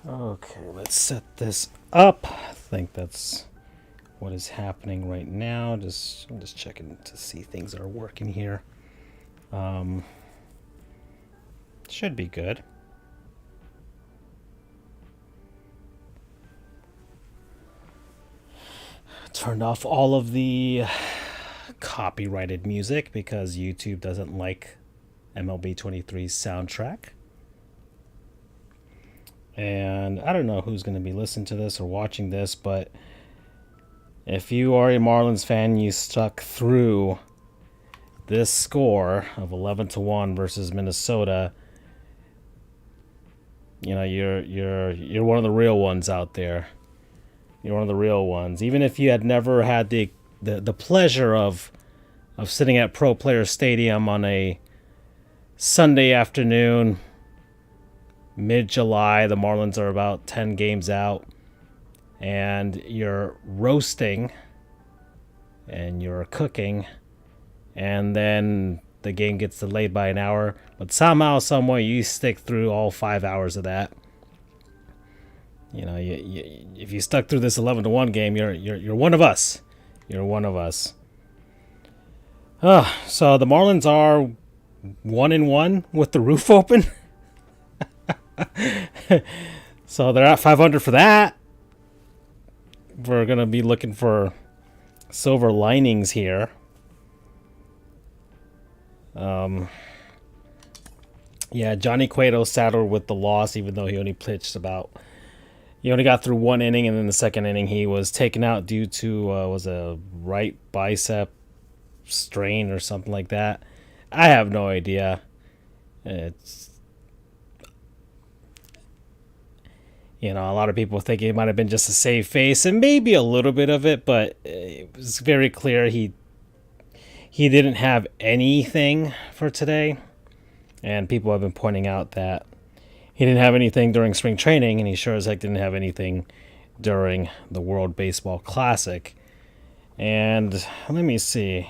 Okay, let's set this up. I think that's what is happening right now. I'm just checking to see things are working here. Should be good. Turned off all of the copyrighted music because YouTube doesn't like MLB 23's soundtrack. And I don't know who's going to be listening to this or watching this, but if you are a Marlins fan, you stuck through this score of 11-1 versus Minnesota. You know, you're one of the real ones out there. You're one of the real ones. Even if you had never had the pleasure of sitting at Pro Player Stadium on a Sunday afternoon, mid-July, the Marlins are about 10 games out, and you're roasting and you're cooking, and then the game gets delayed by an hour, but somehow, someway, you stick through all 5 hours of that. You know, if you stuck through this 11-1 game, you're one of us. You're one of us. So the Marlins are 1-1 with the roof open. So they're at 500 for that. We're gonna be looking for silver linings here. Yeah, Johnny Cueto saddled with the loss, even though he only pitched he only got through one inning, and then the second inning he was taken out due to was a right bicep strain or something like that. I have no idea. It's, you know, a lot of people think it might have been just a save face, and maybe a little bit of it, but it was very clear he didn't have anything for today, and people have been pointing out that he didn't have anything during spring training, and he sure as heck didn't have anything during the World Baseball Classic. And let me see.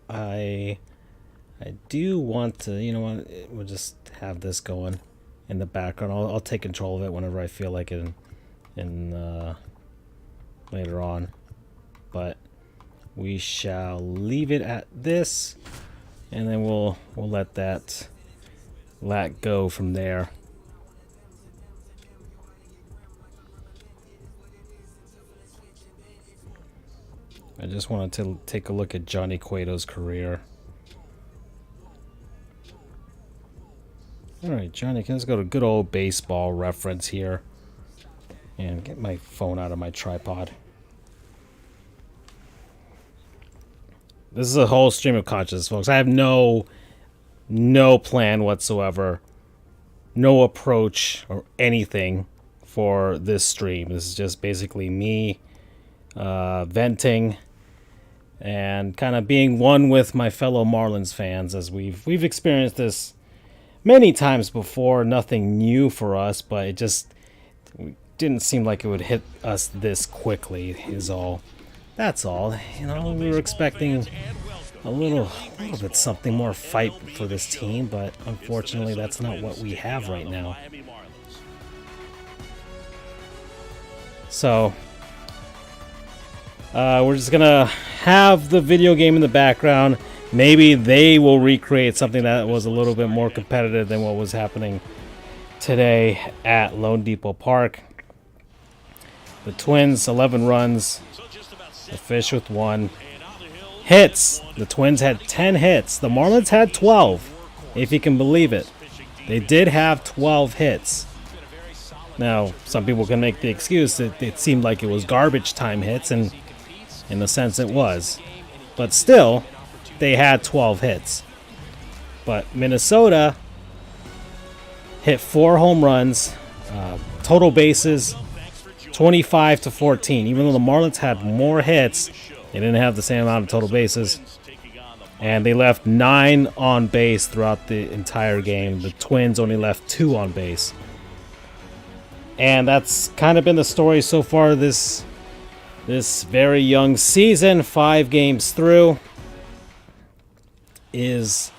I do want to, you know what, we'll just have this going in the background. I'll take control of it whenever I feel like it in later on. But we shall leave it at this, and then we'll let that go from there. I just wanted to take a look at Johnny Cueto's career. All right, Johnny, let's go to good old baseball reference here and get my phone out of my tripod. This is a whole stream of consciousness, folks. I have no plan whatsoever, no approach or anything for this stream. This is just basically me venting and kind of being one with my fellow Marlins fans, as we've experienced this many times before. Nothing new for us, but it just didn't seem like it would hit us this quickly is all. That's all. You know, we were expecting a little bit something more fight for this team, but unfortunately that's not what we have right now. So we're just gonna have the video game in the background. Maybe they will recreate something that was a little bit more competitive than what was happening today at Lone Depot Park. The Twins, 11 runs. The Fish with 1. Hits. The Twins had 10 hits. The Marlins had 12, if you can believe it. They did have 12 hits. Now, some people can make the excuse that it seemed like it was garbage time hits, and in a sense it was. But still, they had 12 hits. But Minnesota hit 4 home runs, total bases 25-14. Even though the Marlins had more hits, they didn't have the same amount of total bases. And they left 9 on base throughout the entire game. The Twins only left 2 on base. And that's kind of been the story so far this very young season. 5 games through, is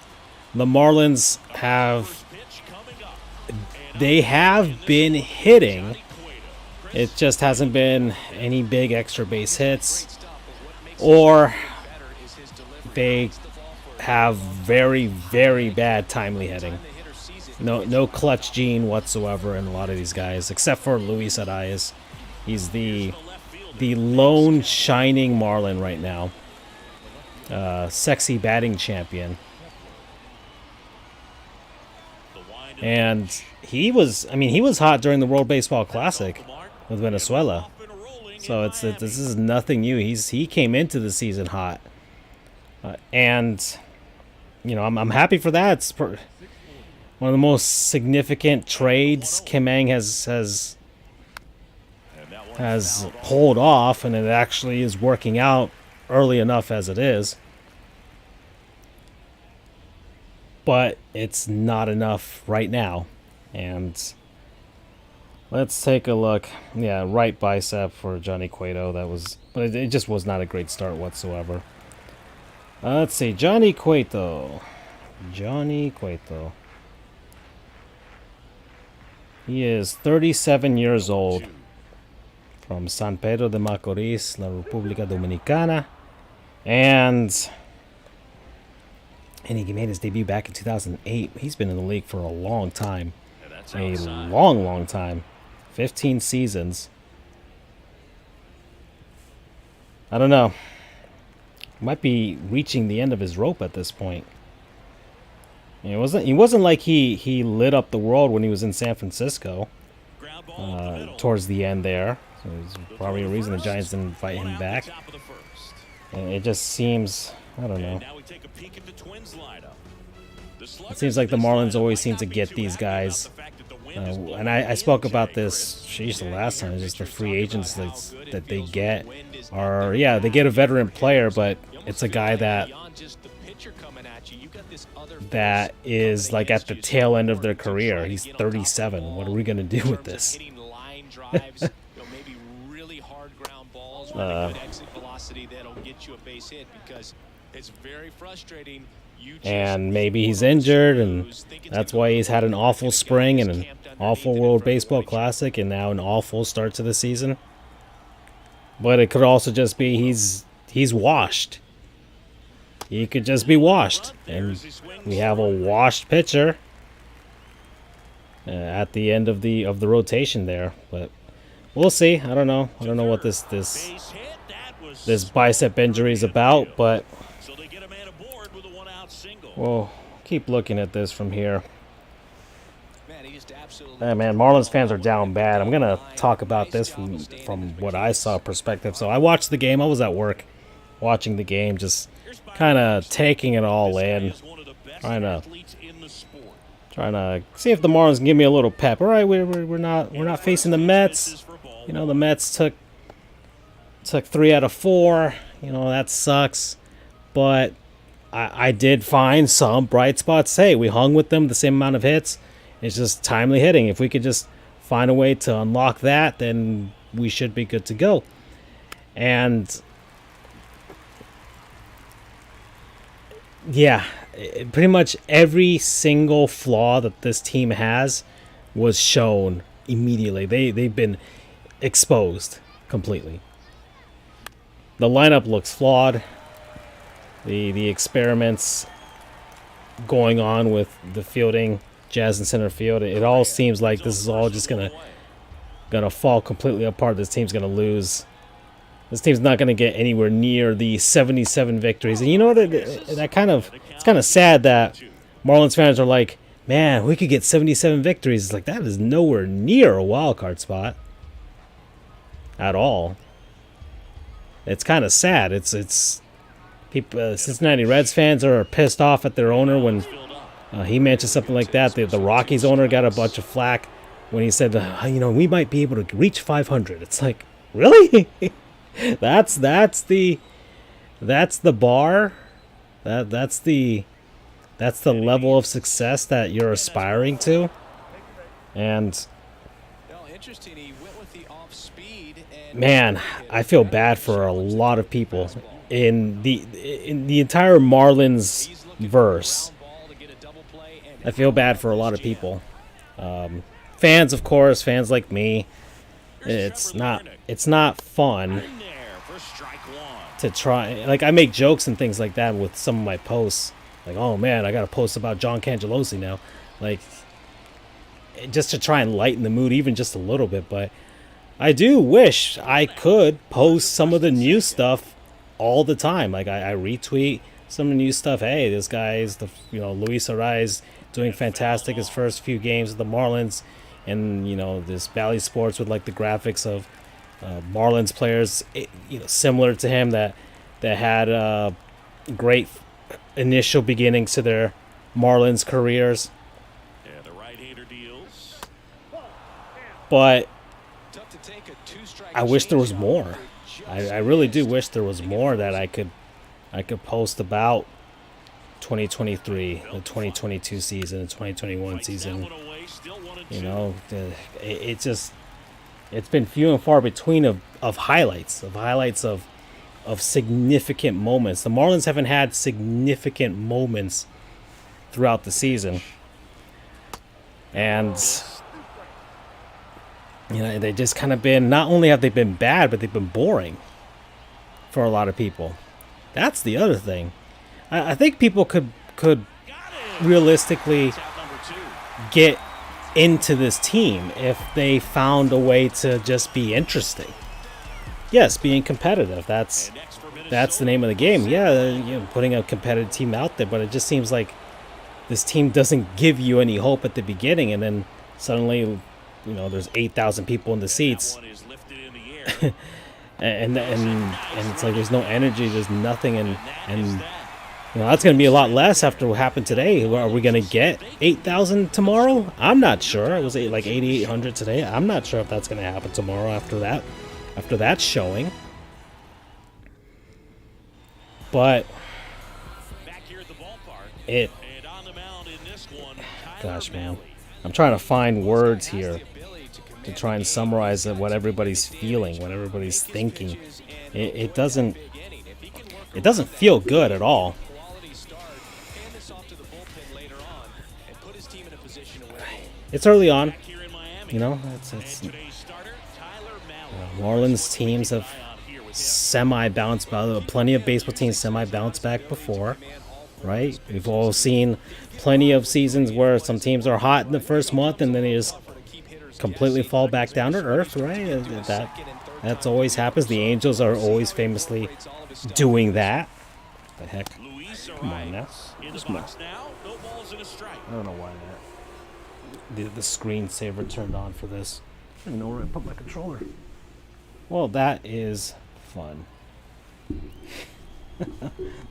the Marlins have they have been hitting. It just hasn't been any big extra base hits, or they have very, very bad timely hitting. No clutch gene whatsoever in a lot of these guys, except for Luis Arias. He's the lone shining Marlin right now. Sexy batting champion. And he was hot during the World Baseball Classic with Venezuela. So this is nothing new. He came into the season hot. And I'm happy for that. It's one of the most significant trades Kim Ng has pulled off, and it actually is working out early enough as it is. But it's not enough right now. And let's take a look. Yeah, right bicep for Johnny Cueto. But it just was not a great start whatsoever. Let's see, Johnny Cueto. He is 37 years old, from San Pedro de Macorís, La República Dominicana, and he made his debut back in 2008. He's been in the league for a long time, long time, 15 seasons. I don't know. Might be reaching the end of his rope at this point. He wasn't like he lit up the world when he was in San Francisco. Towards the end there, so there's probably a reason the Giants didn't invite him back. And it just seems, I don't know. It seems like the Marlins always seem to get these guys. And I spoke about this, the last time. Just the free agents that they get are, yeah, they get a veteran player, but it's a guy that is like at the tail end of their career. He's 37. What are we gonna do with this? And maybe he's injured, and that's why he's had an awful spring and an awful World Baseball Classic, and now an awful start to the season. But it could also just be he's washed. He could just be washed, and we have a washed pitcher at the end of the rotation there. But we'll see. I don't know what this bicep injury is about, but we'll keep looking at this from here. Man, Marlins fans are down bad. I'm gonna talk about this from what I saw perspective. So I watched the game. I was at work watching the game, just kind of taking it all in, trying to see if the Marlins can give me a little pep. All right, we're not facing the Mets. The Mets took 3 out of 4. That sucks, but I did find some bright spots. Hey, we hung with them the same amount of hits. It's just timely hitting. If we could just find a way to unlock that, then we should be good to go. And yeah, pretty much every single flaw that this team has was shown immediately. They've been exposed completely. The lineup looks flawed. The experiments going on with the fielding, Jazz in center field, it all seems like this is all just gonna fall completely apart. This team's gonna lose. This team's not gonna get anywhere near the 77 victories. And it's kind of sad that Marlins fans are like, man, we could get 77 victories. It's like, that is nowhere near a wild card spot at all. It's kind of sad. It's people, Cincinnati Reds fans are pissed off at their owner when he mentioned something like that. The Rockies owner got a bunch of flack when he said, we might be able to reach 500. It's like, really? that's the bar. That's the level of success that you're aspiring to. And man, I feel bad for a lot of people in the entire Marlins verse. I feel bad for a lot of people. fans, of course, fans like me, it's not fun to try. Like, I make jokes and things like that with some of my posts. Like, oh man, I got to post about John Cangelosi now. Like, just to try and lighten the mood even just a little bit. But I do wish I could post some of the new stuff all the time. Like, I retweet some of the new stuff. Hey, this guy's Luis Arraez doing fantastic his first few games with the Marlins, and this Bally Sports with like the graphics of Marlins players similar to him that had great initial beginnings to their Marlins careers. But I wish there was more. I really do wish there was more that I could post about 2023, the 2022 season, the 2021 season. It's been few and far between of highlights of significant moments. The Marlins haven't had significant moments throughout the season, and they just kind of been, not only have they been bad, but they've been boring for a lot of people. That's the other thing. I think people could realistically get into this team if they found a way to just be interesting. Yes, being competitive. That's the name of the game. Yeah, putting a competitive team out there, but it just seems like this team doesn't give you any hope at the beginning, and then suddenly, there's 8,000 people in the seats, and it's like there's no energy, there's nothing, and that's going to be a lot less after what happened today. Are we going to get 8,000 tomorrow? I'm not sure. It was like 8,800 today. I'm not sure if that's going to happen tomorrow after that showing. But gosh, man, I'm trying to find words here to try and summarize what everybody's feeling, what everybody's thinking. It doesn't feel good at all. It's early on, Marlins teams have semi-bounced back. Plenty of baseball teams semi-bounced back before, right? We've all seen plenty of seasons where some teams are hot in the first month and then they just completely fall back down to earth, right? That's always happens. The Angels are always famously doing that. The heck? Come on now. Come on. I don't know why the screensaver turned on for this. I don't even know where I put my controller. Well, that is fun.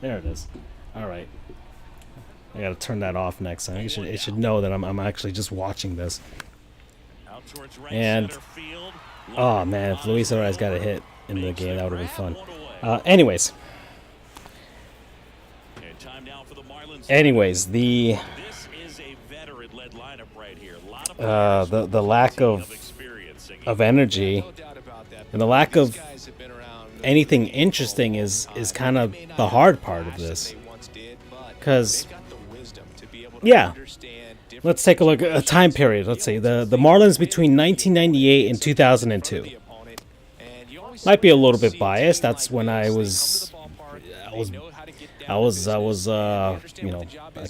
There it is. All right. I gotta turn that off next time. It should know that I'm actually just watching this. And oh man, if Luis Arraez got a hit in the game, that would have been fun. Anyways, the lack of energy and the lack of anything interesting is kind of the hard part of this. Because, yeah, let's take a look at a time period. Let's see, the Marlins between 1998 and 2002. Might be a little bit biased. That's when I was a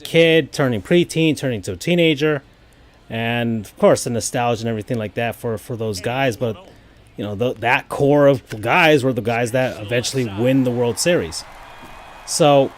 kid, turning preteen, turning to a teenager, and of course the nostalgia and everything like that for those guys. But that core of guys were the guys that eventually win the World Series. So,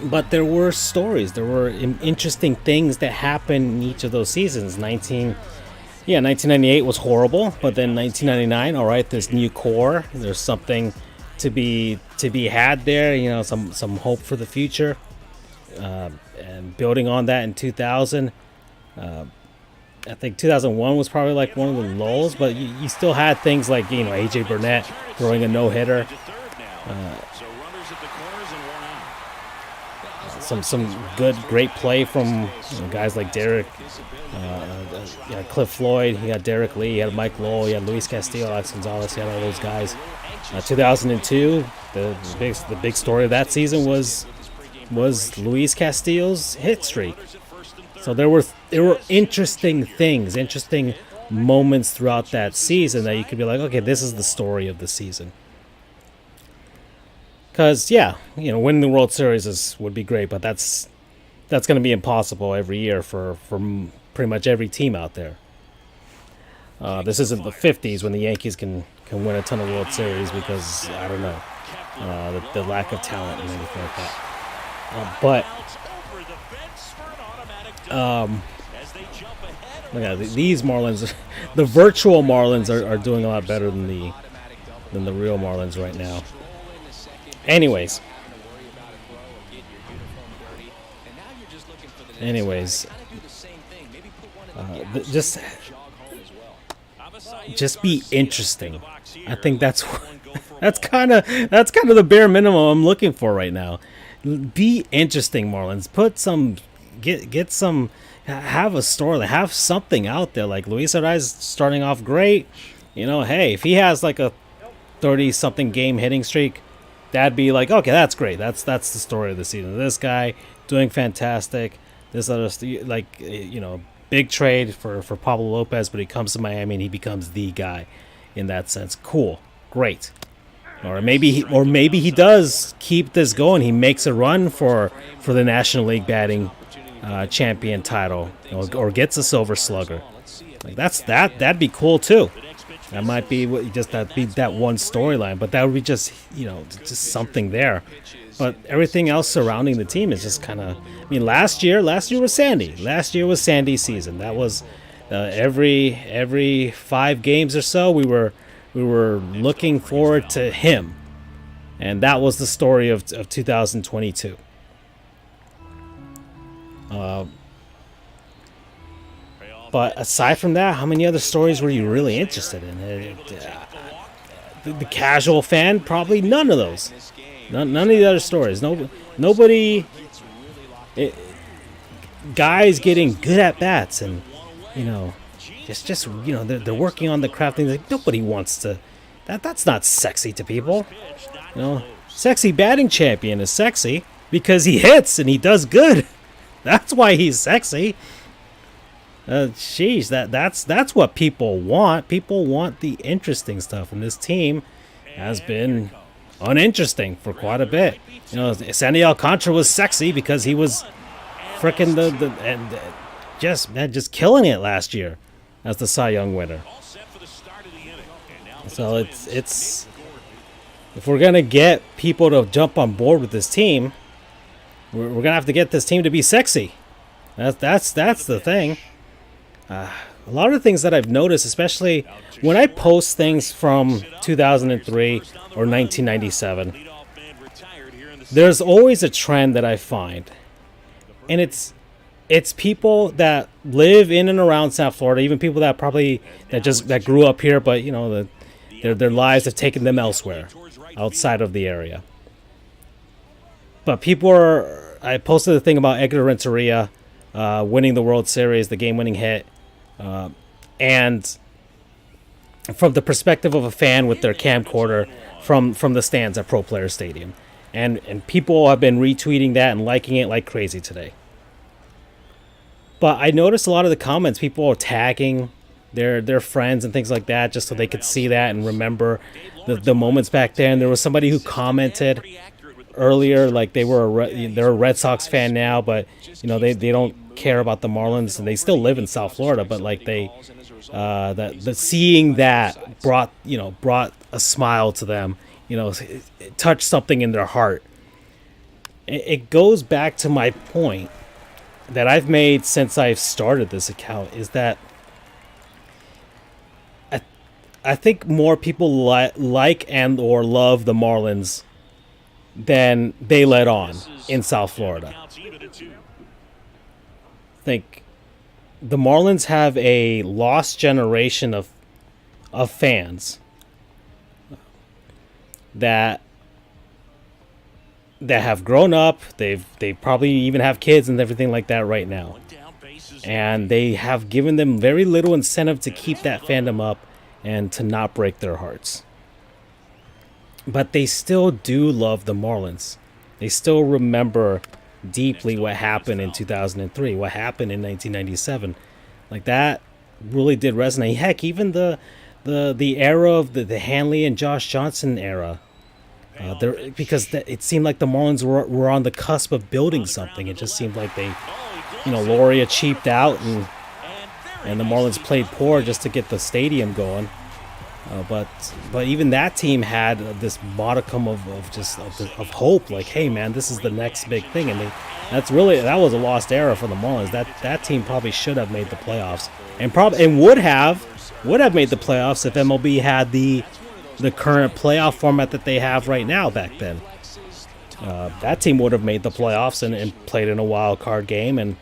but there were stories, there were interesting things that happened in each of those seasons. 1998 was horrible, but then 1999, all right, this new core, there's something to be had there, some hope for the future, and building on that in 2000. I think 2001 was probably like one of the lulls, but you still had things like AJ Burnett throwing a no-hitter, some great play from guys like Derek. Cliff Floyd, he had Derek Lee, he had Mike Lowell, he had Luis Castillo, Alex Gonzalez, he had all those guys. 2002, the big story of that season was was Luis Castillo's hit streak. So there were interesting things, interesting moments throughout that season that you could be like, okay, this is the story of the season. Because yeah, winning the World Series would be great, but that's going to be impossible every year for pretty much every team out there. This isn't the 50s when the Yankees can win a ton of World Series because, I don't know, the lack of talent and anything like that. But yeah, these Marlins, the virtual Marlins are doing a lot better than the real Marlins right now. Anyways, just be interesting. I think that's kind of the bare minimum I'm looking for right now. Be interesting, Marlins. Put some, get some, have a story, have something out there. Like Luis Ariz starting off great. Hey, if he has like a 30-something game hitting streak, that'd be like, okay, that's great. That's the story of the season. This guy doing fantastic. This other, big trade for Pablo Lopez, but he comes to Miami and he becomes the guy in that sense. Cool, great. Or maybe he does keep this going. He makes a run for the National League batting champion title, or gets a Silver Slugger. Like that'd be cool too. That might be that one storyline, but that would be just something there. But everything else surrounding the team is just kind of. I mean, last year was Sandy. Last year was Sandy's season. That was every 5 games or so we were looking forward to him, and that was the story of 2022. But aside from that, how many other stories were you really interested in? The casual fan, probably none of those. None of the other stories. Nobody. Guys getting good at bats, and they're working on the craft things. Like nobody wants to. That's not sexy to people. Sexy batting champion is sexy because he hits and he does good. That's why he's sexy. That's what people want. People want the interesting stuff, and this team has been uninteresting for quite a bit. Sandy Alcantara was sexy because he was freaking just killing it last year as the Cy Young winner. So it's if we're gonna get people to jump on board with this team, we're gonna have to get this team to be sexy. That's the thing. A lot of the things that I've noticed, especially when I post things from 2003 or 1997, there's always a trend that I find, and it's people that live in and around South Florida, even people that that grew up here, but their lives have taken them elsewhere, outside of the area. But I posted the thing about Edgar Renteria winning the World Series, the game-winning hit. And from the perspective of a fan with their camcorder from the stands at Pro Player Stadium. And people have been retweeting that and liking it like crazy today. But I noticed a lot of the comments, people are tagging their friends and things like that just so they could see that and remember the moments back then. There was somebody who commented earlier like they're a Red Sox fan now, but they don't care about the Marlins, and they still live in South Florida, but like seeing that brought a smile to them, it touched something in their heart. It goes back to my point that I've made since I've started this account, is that I think more people like and or love the Marlins than they let on in South Florida. I think the Marlins have a lost generation of fans that have grown up. They probably even have kids and everything like that right now, and they have given them very little incentive to keep that fandom up and to not break their hearts. But they still do love the Marlins. They still remember deeply what happened in 2003, what happened in 1997. Like that really did resonate. Heck, even the era of the Hanley and Josh Johnson era. Because it seemed like the Marlins were on the cusp of building something. It just seemed like they, Loria cheaped out and the Marlins played poor just to get the stadium going. But even that team had this modicum of hope. Like, hey man, this is the next big thing, and that was a lost era for the Marlins. That team probably should have made the playoffs, and would have made the playoffs if MLB had the current playoff format that they have right now. Back then, that team would have made the playoffs and played in a wild card game, and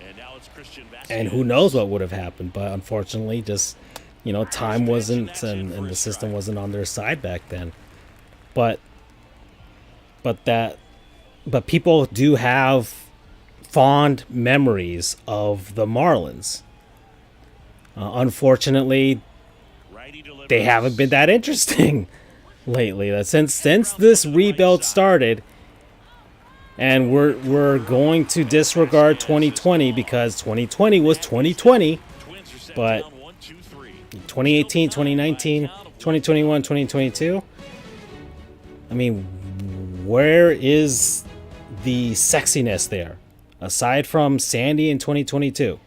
who knows what would have happened. But unfortunately, just time wasn't and the system wasn't on their side back then. But people do have fond memories of the Marlins. Unfortunately, they haven't been that interesting lately. Since this rebuild started, and we're going to disregard 2020 because 2020 was 2020, but 2018, 2019, 2021, 2022. I mean, where is the sexiness there? Aside from Sandy in 2022.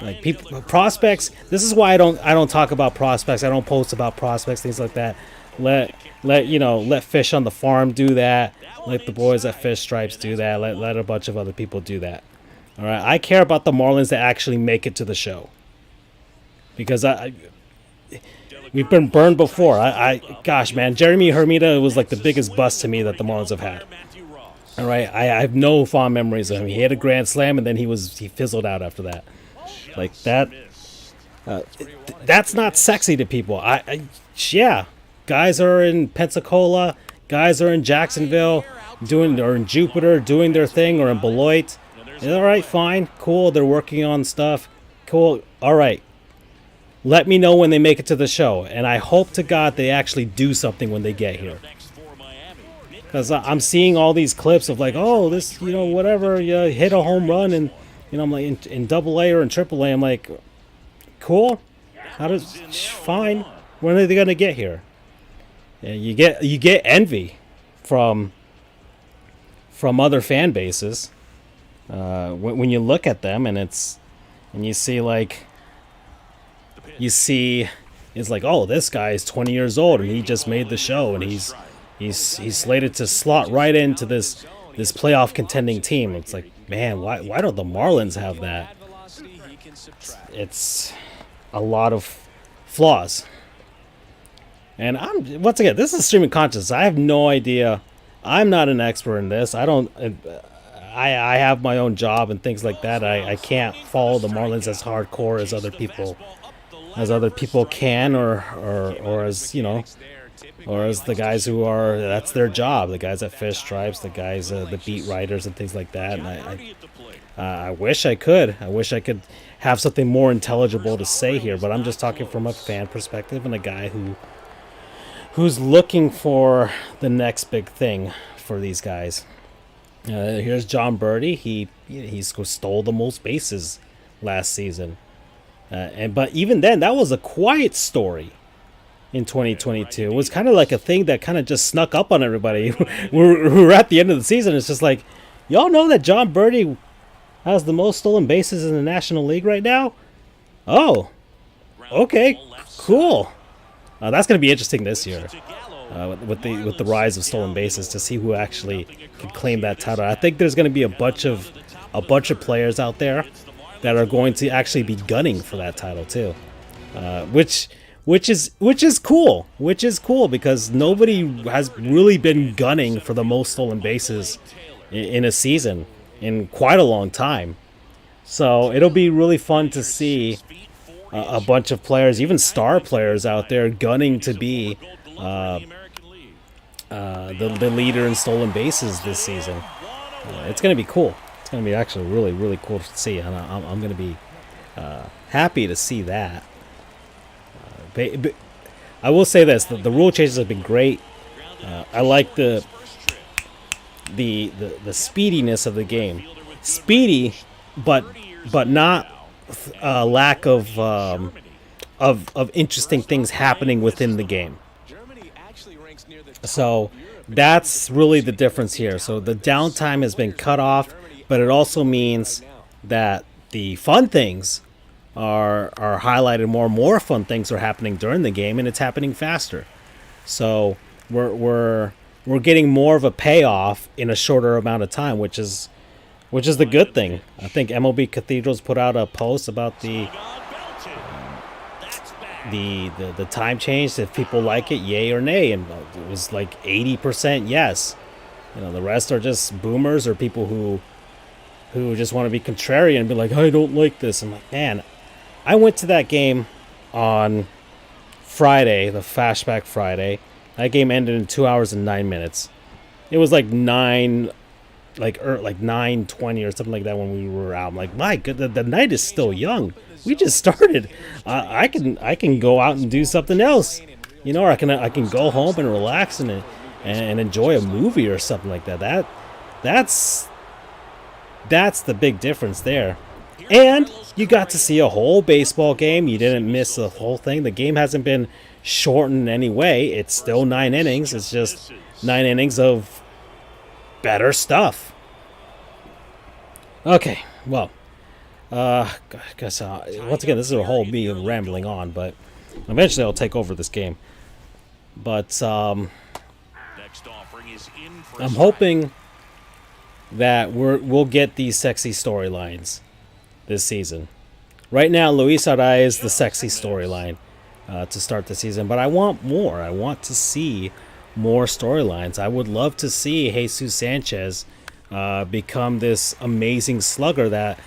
Like prospects, this is why I don't talk about prospects. I don't post about prospects, things like that. Let Fish on the Farm do that. Let the boys at Fish Stripes do that. Let a bunch of other people do that. All right, I care about the Marlins that actually make it to the show. Because we've been burned before. Gosh, man, Jeremy Hermida was like the biggest bust to me that the Marlins have had. All right, I have no fond memories of him. He hit a grand slam and then he fizzled out after that. Like that. That's not sexy to people. Yeah, guys are in Pensacola, guys are in Jacksonville, or in Jupiter, doing their thing, or in Beloit. All right, fine, cool. They're working on stuff. Cool. All right. Let me know when they make it to the show, and I hope to God they actually do something when they get here. Because I'm seeing all these clips of like, oh, this, whatever, you hit a home run, and I'm like in AA or in AAA. I'm like, cool. Fine. When are they gonna get here? Yeah, you get envy from other fan bases when you look at them, and you see it's like, oh, this guy is 20 years old and he just made the show, and he's slated to slot right into this playoff contending team. It's like, man, why don't the Marlins have that? It's a lot of flaws. And once again, this is streaming conscious. I have no idea. I'm not an expert in this. I have my own job and things like that. I can't follow the Marlins as hardcore as other people can, or as or as the guys who are, that's their job, the guys at Fish Stripes, the guys, the beat writers and things like that. And I wish I could. I wish I could have something more intelligible to say here, but I'm just talking from a fan perspective and a guy who's looking for the next big thing for these guys. Here's John Birdie. He stole the most bases last season, but even then, that was a quiet story. In 2022, it was kind of like a thing that kind of just snuck up on everybody. we're at the end of the season. It's just like, y'all know that John Birdie has the most stolen bases in the National League right now. Oh, okay, cool. That's going to be interesting this year with the rise of stolen bases, to see who actually can claim that title. I think there's going to be a bunch of players out there that are going to actually be gunning for that title too, which is cool. Which is cool because nobody has really been gunning for the most stolen bases in a season in quite a long time. So it'll be really fun to see a bunch of players, even star players out there, gunning to be the leader in stolen bases this season. It's going to be cool. It's going to be actually really, really cool to see, and I'm going to be happy to see that. But I will say this: the rule changes have been great. I like the the speediness of the game. Speedy, but not lack of interesting things happening within the game. So that's really the difference here. So the downtime has been cut off, but it also means that the fun things are highlighted more. More fun things are happening during the game, and it's happening faster. So we're getting more of a payoff in a shorter amount of time, which is the good thing. I think MLB Cathedrals put out a post about the time change, if people like it, yay or nay, and it was like 80% yes. The rest are just boomers or people who just want to be contrarian and be like, I don't like this. I'm like, man, I went to that game on Friday, the Flashback Friday. That game ended in 2 hours and 9 minutes. It was like 9:20 or something like that when we were out. I'm like, my God, the night is still young. We just started. I can go out and do something else, or I can go home and relax and enjoy a movie or something like that. That's the big difference there. And you got to see a whole baseball game. You didn't miss the whole thing. The game hasn't been shortened in any way. It's still 9 innings. It's just 9 innings of better stuff. Okay, well, guess once again, this is a whole me rambling on, but eventually I'll take over this game. But I'm hoping that we'll get these sexy storylines this season. Right now, Luis Arraez is the sexy storyline to start the season, but I want more. I want to see more storylines. I would love to see Jesus Sanchez become this amazing slugger that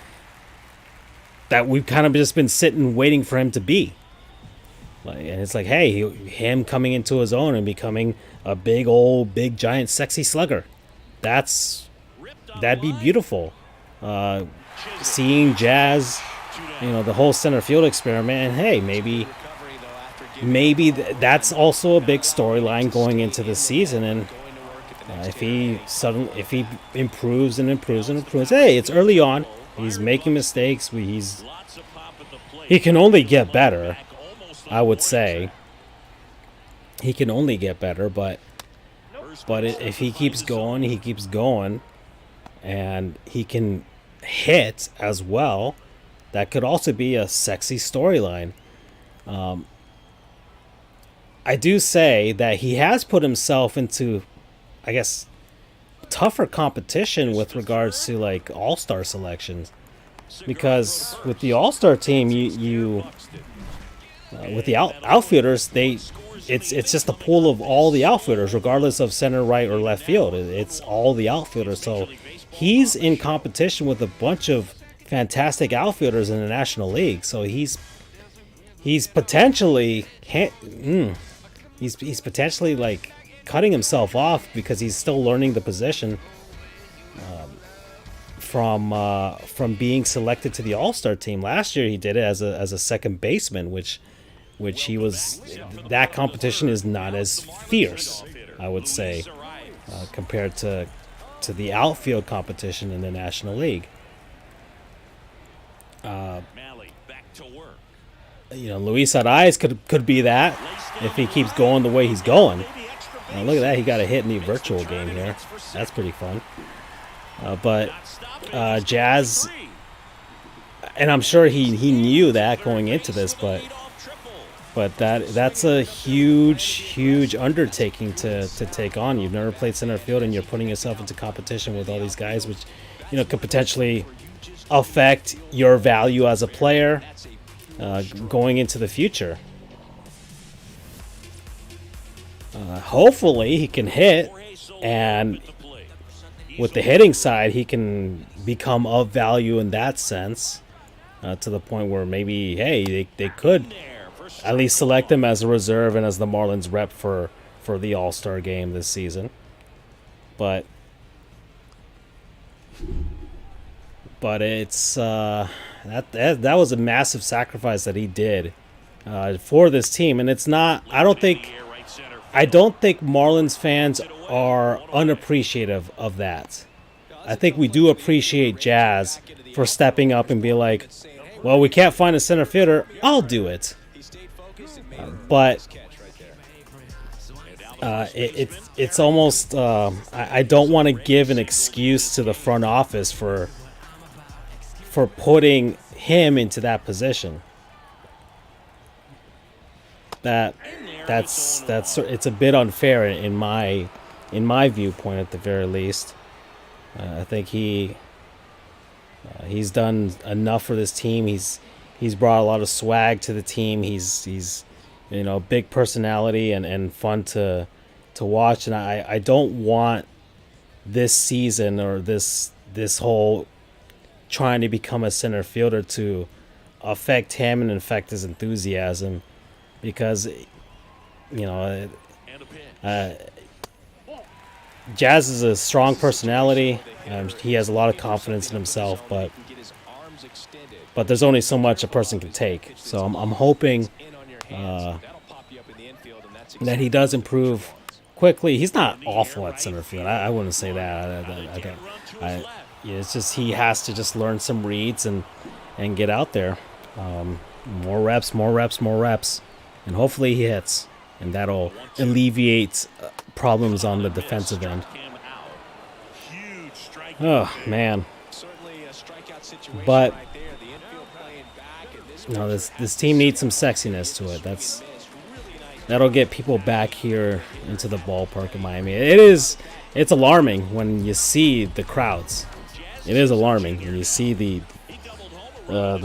we've kind of just been sitting waiting for him to be. And it's like, hey, him coming into his own and becoming a big giant sexy slugger. That'd be beautiful. Seeing Jazz, the whole center field experiment, and hey, maybe that's also a big storyline going into the season. And if he improves and improves and improves, hey, it's early on. He's making mistakes. He can only get better. I would say he can only get better, but if he keeps going, and he can hit as well, that could also be a sexy storyline. I do say that he has put himself into, I guess, tougher competition with regards to like all-star selections, because with the all-star team, you with the outfielders, it's just a pool of all the outfielders, regardless of center, right, or left field. It's all the outfielders. So he's in competition with a bunch of fantastic outfielders in the National League. So he's potentially he's potentially like cutting himself off because he's still learning the position from being selected to the All-Star team. Last year he did it as a second baseman, which he was. That competition is not as fierce, I would say, compared to the outfield competition in the National League. Luis Arraez could be that if he keeps going the way he's going. Look at that, he got a hit in the virtual game here. That's pretty fun. But Jazz, and I'm sure he knew that going into this, but that's a huge undertaking to take on. You've never played center field, and you're putting yourself into competition with all these guys, which could potentially affect your value as a player going into the future. Hopefully he can hit, and with the hitting side, he can become of value in that sense, to the point where maybe, hey, they could at least select him as a reserve and as the Marlins rep for the All-Star game this season. But it's that was a massive sacrifice that he did for this team, and it's not. I don't think I don't think Marlins fans are unappreciative of that. I think we do appreciate Jazz for stepping up and be like, well, we can't find a center fielder. I'll do it. But it's almost I don't want to give an excuse to the front office for putting him into that position. That's it's a bit unfair in my viewpoint at the very least. I think he's done enough for this team. He's brought a lot of swag to the team. He's big personality and fun to watch. And I don't want this season or this whole trying to become a center fielder to affect him and affect his enthusiasm, because Jazz is a strong personality. He has a lot of confidence in himself, but there's only so much a person can take. So I'm hoping that he does improve quickly. He's not awful at center field. I wouldn't say that. It's just he has to just learn some reads and get out there. More reps, and hopefully he hits, and that'll alleviate problems on the defensive end. Oh man! But this team needs some sexiness to it. That'll get people back here into the ballpark in Miami. It's alarming when you see the crowds. It is alarming when you see the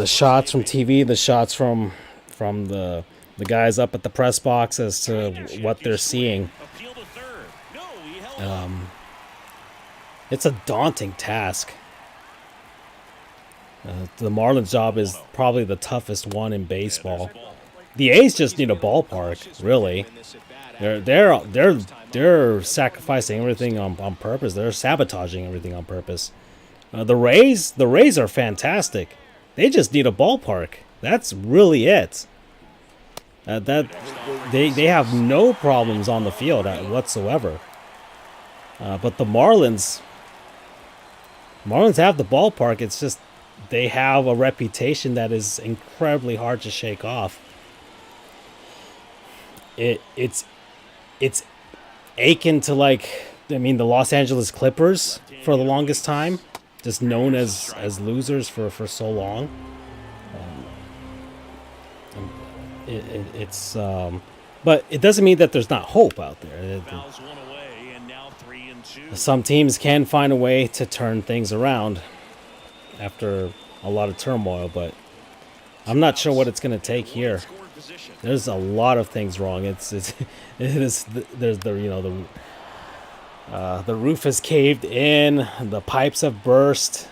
shots from TV, the shots from the guys up at the press box as to what they're seeing. It's a daunting task. The Marlins' job is probably the toughest one in baseball. The A's just need a ballpark, really. They're sacrificing everything on purpose. They're sabotaging everything on purpose. The Rays are fantastic. They just need a ballpark. That's really it. They have no problems on the field whatsoever. But the Marlins have the ballpark. It's just they have a reputation that is incredibly hard to shake off. It's akin to the Los Angeles Clippers for the longest time, just known as losers for so long. But it doesn't mean that there's not hope out there. Some teams can find a way to turn things around after a lot of turmoil, but I'm not sure what it's going to take here. There's a lot of things wrong. There's the roof has caved in, the pipes have burst.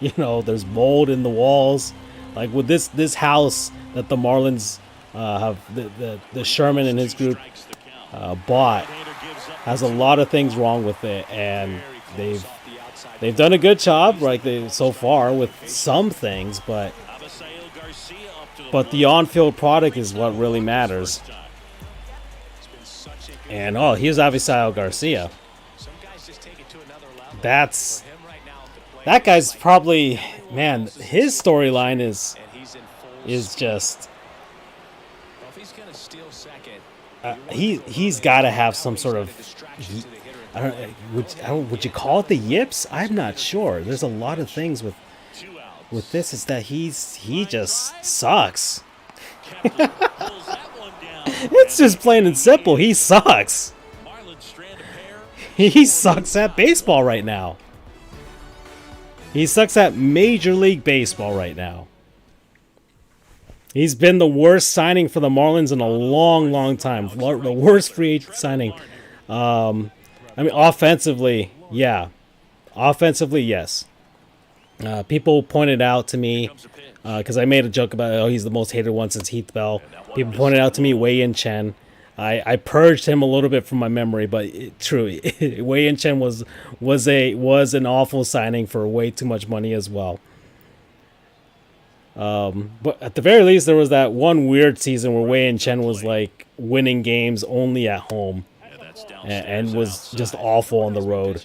There's mold in the walls. Like with this house that the Marlins have, the Sherman and his group bought, has a lot of things wrong with it, and they've done a good job so far with some things, but the on-field product is what really matters. And here's Avisail Garcia. That guy's probably, man, his storyline is just he's got to have some sort of, would you call it the yips? I'm not sure. There's a lot of things with this is that he just sucks. It's just plain and simple. He sucks. He sucks at baseball right now. He sucks at Major League Baseball right now. He's been the worst signing for the Marlins in a long, long time. The worst free agent signing. Offensively, yeah. Offensively, yes. People pointed out to me, because I made a joke about, he's the most hated one since Heath Bell. People pointed out to me Wei-Yin Chen. I purged him a little bit from my memory, but true, Wei-Yin Chen was an awful signing for way too much money as well. But at the very least, there was that one weird season where Wei and Chen was like winning games only at home, and was just awful on the road.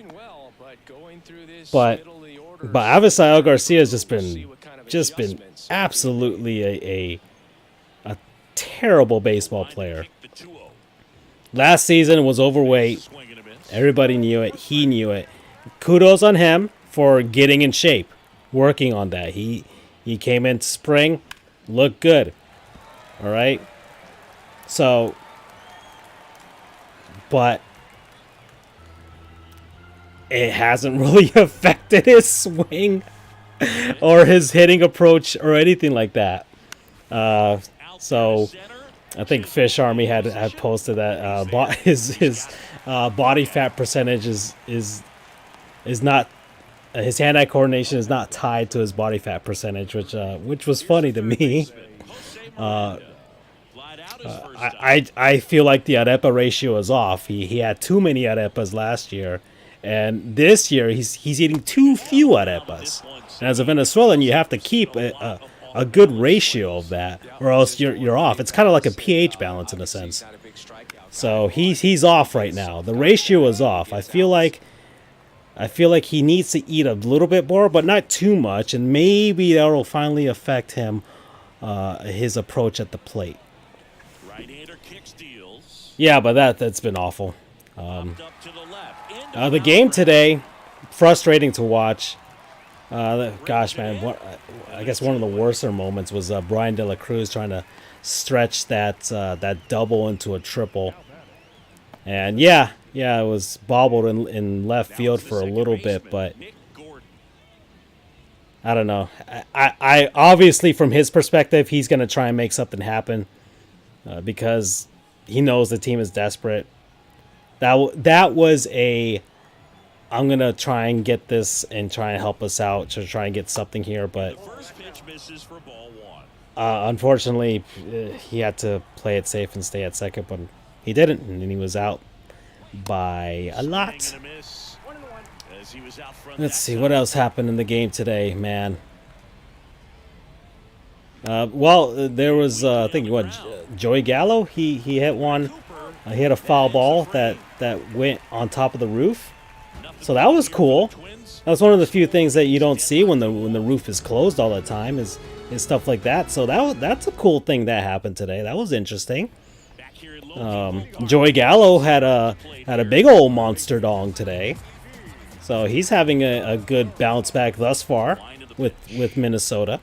But Avisail Garcia has just been absolutely a terrible baseball player. Last season it was overweight. Everybody knew it. He knew it. Kudos on him for getting in shape, working on that. He came in spring, looked good. All right. So, but it hasn't really affected his swing or his hitting approach or anything like that. So I think Fish Army had posted that his body fat percentage is not, his hand-eye coordination is not tied to his body fat percentage, which was funny to me. I feel like the arepa ratio is off. He had too many arepas last year, and this year he's eating too few arepas. And as a Venezuelan, you have to keep a good ratio of that, or else you're off. It's kind of like a pH balance in a sense. So he's off right now. The ratio is off. I feel like he needs to eat a little bit more, but not too much, and maybe that will finally affect him, his approach at the plate. Yeah, but that's been awful. The game today, frustrating to watch. Gosh, man, I guess one of the worser moments was Brian De La Cruz trying to stretch that double into a triple. And yeah, it was bobbled in left field for a little bit, but I don't know. I obviously, from his perspective, he's going to try and make something happen because he knows the team is desperate. That was I'm going to try and get this and try and help us out to try and get something here, but unfortunately, he had to play it safe and stay at second, but he didn't, and he was out by a lot. Let's see what else happened in the game today, man. Well, there was I think Joey Gallo. He hit one. He hit a foul ball that went on top of the roof. So that was cool. That's one of the few things that you don't see when the roof is closed all the time is stuff like that. So that's a cool thing that happened today. That was interesting. Joey Gallo had a big old monster dong today, so he's having a good bounce back thus far with Minnesota.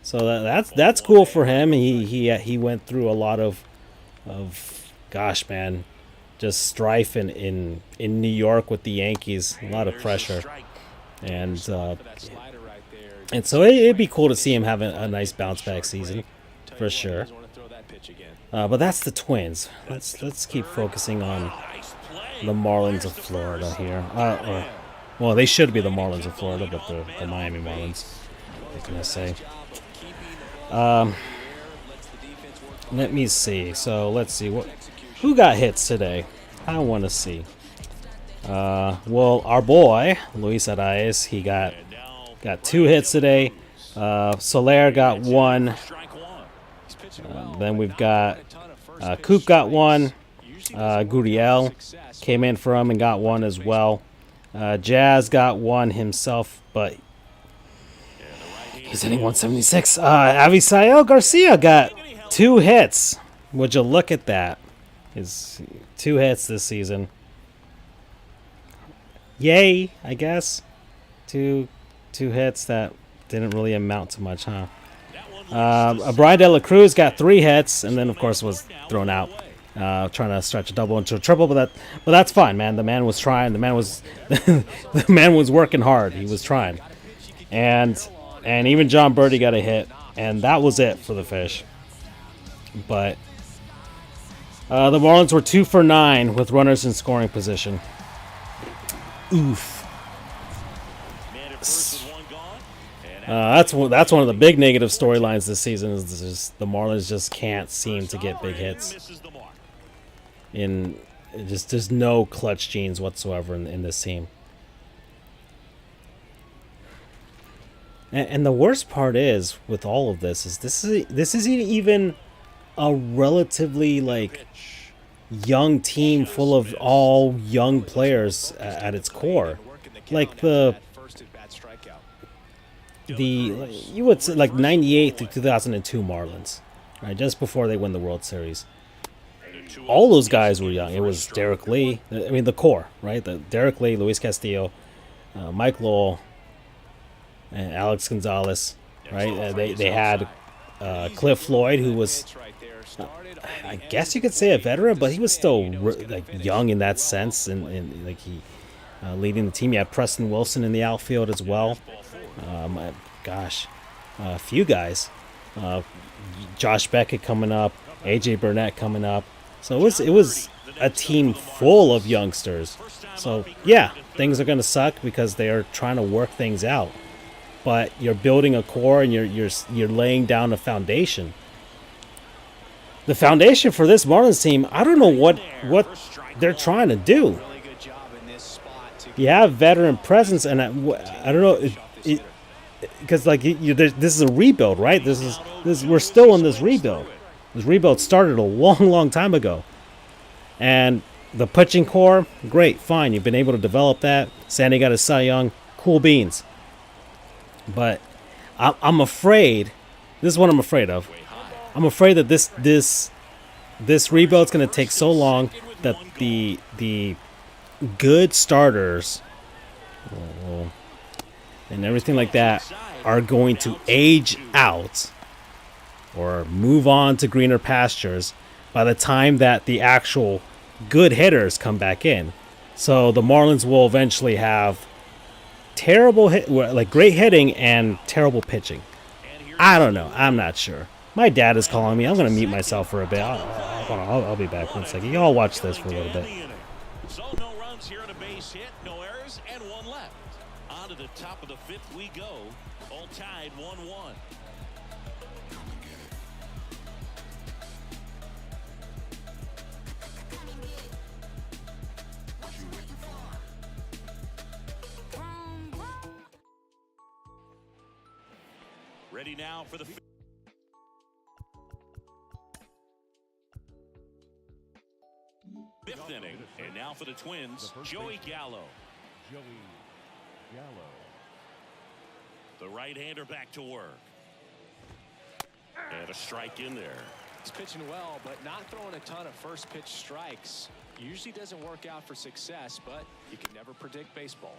So that's cool for him. He went through a lot of gosh, man, just strife in New York with the Yankees, a lot of pressure, and so it'd be cool to see him have a nice bounce back season for sure. But that's the Twins. Let's keep focusing on the Marlins of Florida here. Well, they should be the Marlins of Florida, but they're the Miami Marlins. What can I say? Let me see. So let's see who got hits today. I want to see. Well, our boy Luis Arias, he got 2 hits today. Soler got 1. Then we've got Coop got 1. Gurriel came in for him and got 1 as well. Jazz got 1 himself, but he's hitting 176. Avisail Garcia got 2 hits. Would you look at that? His 2 hits this season. Yay, I guess. Two hits that didn't really amount to much, huh? Brian De La Cruz got 3 hits, and then of course was thrown out, trying to stretch a double into a triple. But that's fine, man. The man was trying. The man was working hard. He was trying, and even John Birdie got a hit, and that was it for the Fish. But the Marlins were 2 for 9 with runners in scoring position. Oof. That's one of the big negative storylines this season is just the Marlins just can't seem to get big hits. There's no clutch genes whatsoever in this team. And the worst part is with all of this is this isn't even a relatively like young team full of all young players at its core. Like you would say like 98 to 2002 Marlins, right? Just before they win the World Series. All those guys were young. It was Derek Lee, I mean the core, right? The Derek Lee, Luis Castillo, Mike Lowell, and Alex Gonzalez, right? They had Cliff Floyd, who was, I guess you could say a veteran, but he was still like young in that sense, and like he leading the team. You had Preston Wilson in the outfield as well. Gosh, a few guys. Josh Beckett coming up, AJ Burnett coming up. So it was a team full of youngsters. So yeah, things are going to suck because they are trying to work things out. But you're building a core and you're laying down a foundation. The foundation for this Marlins team, I don't know what they're trying to do. You have veteran presence, and I don't know because like this is a rebuild, right? We're still in this rebuild. This rebuild started a long time ago, and the pitching core, great, fine. You've been able to develop that. Sandy got a Cy Young, cool beans. But I'm afraid. This is what I'm afraid of. I'm afraid that this rebuild's going to take so long that the good starters and everything like that are going to age out or move on to greener pastures by the time that the actual good hitters come back in. So the Marlins will eventually have terrible great hitting and terrible pitching. I don't know. I'm not sure. My dad is calling me. I'm going to mute myself for a bit. I'll be back 1 second. Y'all watch this for a little bit. So no runs here on a base hit, no errors, and one left. On to the top of the fifth we go. All tied 1-1. Ready now for the fifth inning. And now for the Twins, Joey Gallo. The right-hander back to work. And a strike in there. He's pitching well, but not throwing a ton of first pitch strikes. Usually doesn't work out for success, but you can never predict baseball.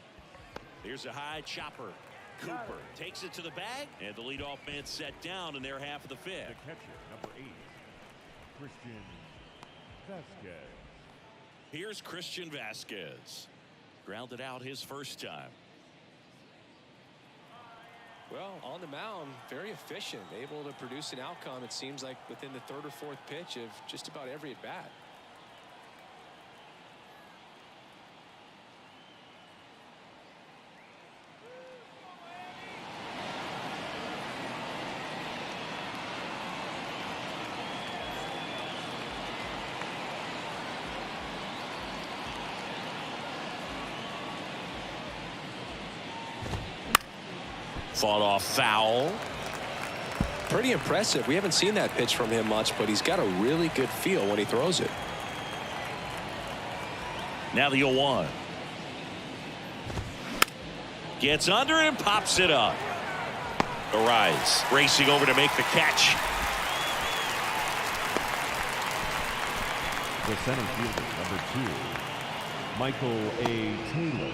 Here's a high chopper. Cooper takes it to the bag, and the leadoff man set down in their half of the fifth. The catcher, number 8, Christian Vasquez. Here's Christian Vasquez. Grounded out his first time. Well, on the mound, very efficient, able to produce an outcome, it seems like, within the third or fourth pitch of just about every at-bat. Fought off foul. Pretty impressive. We haven't seen that pitch from him much, but he's got a really good feel when he throws it. Now the 0-1. Gets under it and pops it up. Arise racing over to make the catch. The center fielder, number 2, Michael A. Taylor.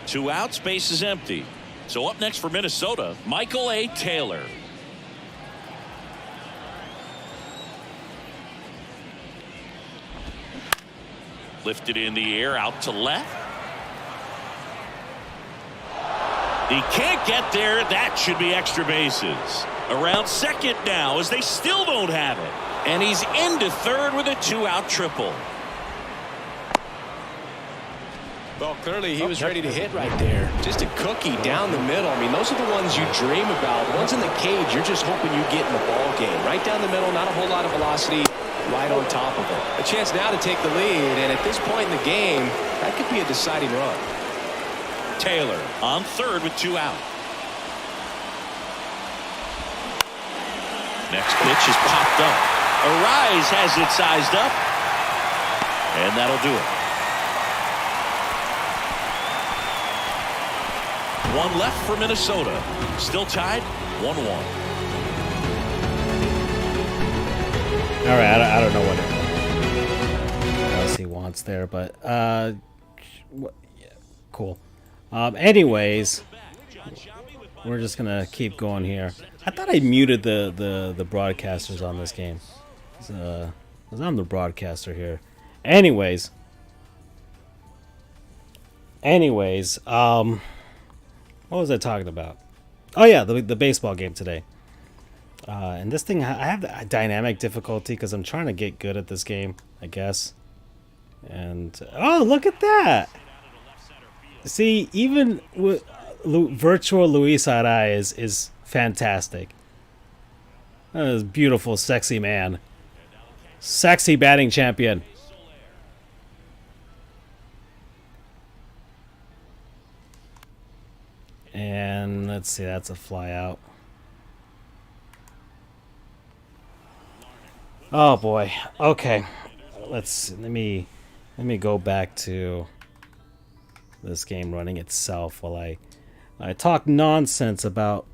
2 outs, base is empty. So up next for Minnesota, Michael A. Taylor. Lifted in the air, out to left. He can't get there. That should be extra bases. Around second now as they still don't have it. And he's into third with a 2-out triple. Well, clearly he was ready to hit right there. Just a cookie down the middle. I mean, those are the ones you dream about. The ones in the cage, you're just hoping you get in the ball game. Right down the middle, not a whole lot of velocity, right on top of it. A chance now to take the lead, and at this point in the game, that could be a deciding run. Taylor on third with 2 out. Next pitch is popped up. Arise has it sized up. And that'll do it. One left for Minnesota. Still tied 1-1. All right, I don't know what else he wants there, but yeah, cool. Anyways, we're just gonna keep going here. I thought I muted the broadcasters on this game. Because I'm the broadcaster here. Anyways, what was I talking about? Oh yeah, the baseball game today. And this thing, I have the dynamic difficulty because I'm trying to get good at this game, I guess. And oh, look at that! See, even with virtual Luis Arias is fantastic. That is beautiful, sexy man, sexy batting champion. And let's see, that's a fly out. Oh boy. Okay. Let me go back to this game running itself while I talk nonsense about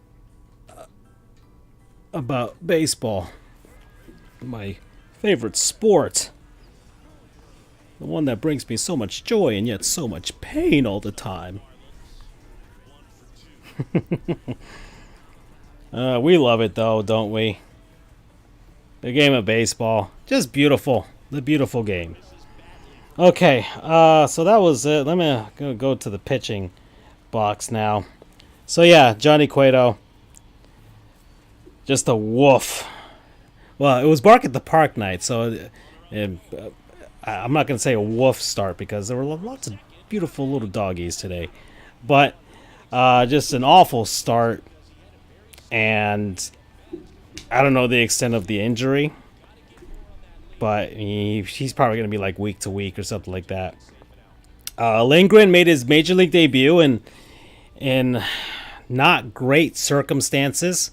baseball. My favorite sport. The one that brings me so much joy and yet so much pain all the time. We love it though, don't we? The game of baseball. Just beautiful. The beautiful game. Okay, so that was it. Let me go to the pitching box now. So yeah, Johnny Cueto. Just a woof. Well, it was Bark at the Park night, so I'm not going to say a woof start because there were lots of beautiful little doggies today. But just an awful start. And I don't know the extent of the injury, but he's probably going to be like week to week or something like that. Lindgren made his major league debut in not great circumstances,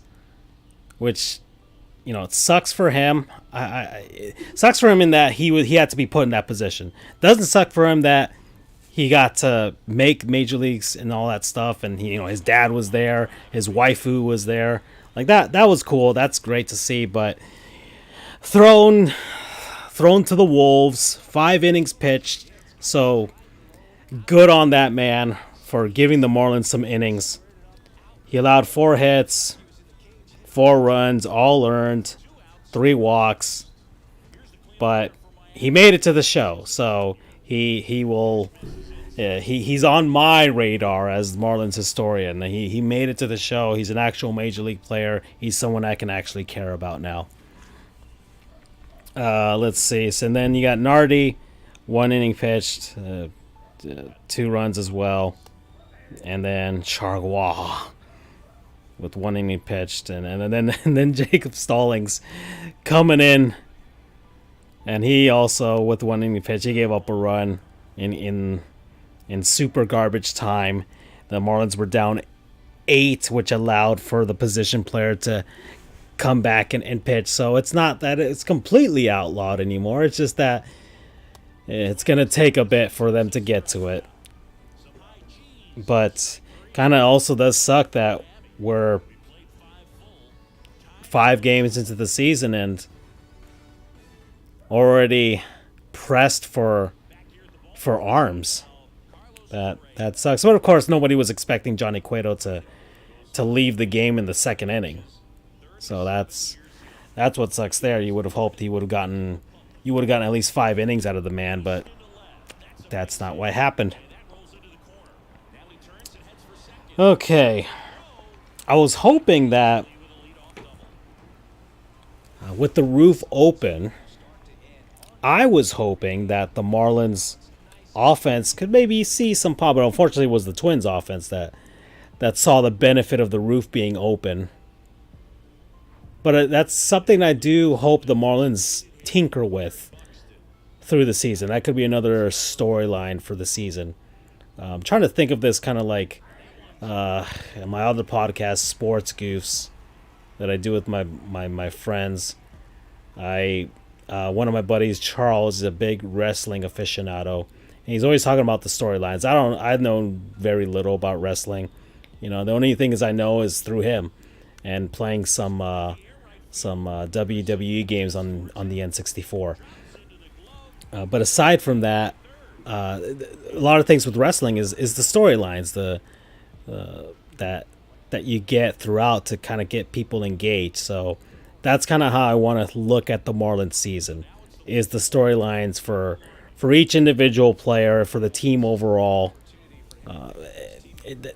which, you know, it sucks for him. It sucks for him in that he had to be put in that position. Doesn't suck for him that he got to make major leagues and all that stuff, and his dad was there, his waifu was there. Like that was cool. That's great to see, but thrown to the wolves, 5 innings pitched. So good on that man for giving the Marlins some innings. He allowed 4 hits, 4 runs, all earned, 3 walks, but he made it to the show. So he will. He's on my radar as Marlins historian. He made it to the show. He's an actual major league player. He's someone I can actually care about now. Let's see. So then you got Nardi, 1 inning pitched, 2 runs as well, and then Chargois with 1 inning pitched, and then Jacob Stallings coming in, and he also with 1 inning pitch, he gave up a run in super garbage time. The Marlins were down 8, which allowed for the position player to come back and pitch. So it's not that it's completely outlawed anymore. It's just that it's going to take a bit for them to get to it. But kind of also does suck that we're 5 games into the season and already pressed for arms. That sucks. But of course, nobody was expecting Johnny Cueto to leave the game in the 2nd inning. So that's what sucks there. You would have hoped you would have gotten at least 5 innings out of the man, but that's not what happened. Okay, I was hoping that with the roof open, I was hoping that the Marlins offense could maybe see some pop, but unfortunately it was the Twins offense that saw the benefit of the roof being open. But that's something I do hope the Marlins tinker with through the season. That could be another storyline for the season. I'm trying to think of this kind of like my other podcast, Sports Goofs. that I do with my friends. One of my buddies, Charles, is a big wrestling aficionado, and he's always talking about the storylines. I know very little about wrestling. The only thing is I know is through him, and playing some WWE games on the N64. But aside from that, a lot of things with wrestling is the storylines, that you get throughout to kind of get people engaged. So that's kind of how I want to look at the Marlins season, is the storylines for each individual player, for the team overall.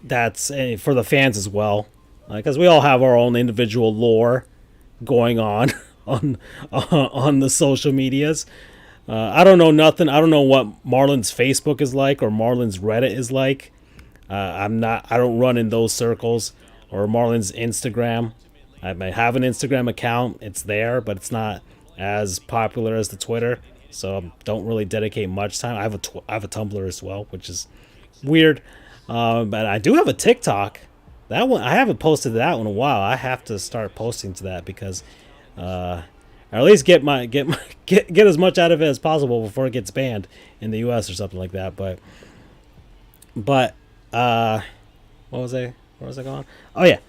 That's for the fans as well, because we all have our own individual lore going on on the social medias. I don't know nothing. I don't know what Marlins Facebook is like or Marlins Reddit is like. I don't run in those circles, or Marlins Instagram. I might have an Instagram account. It's there, but it's not as popular as the Twitter. So I don't really dedicate much time. I have a Tumblr as well, which is weird. But I do have a TikTok. That one I haven't posted to that one in a while. I have to start posting to that because, or at least get as much out of it as possible before it gets banned in the U.S. or something like that. But what was I? Where was I going? Oh yeah,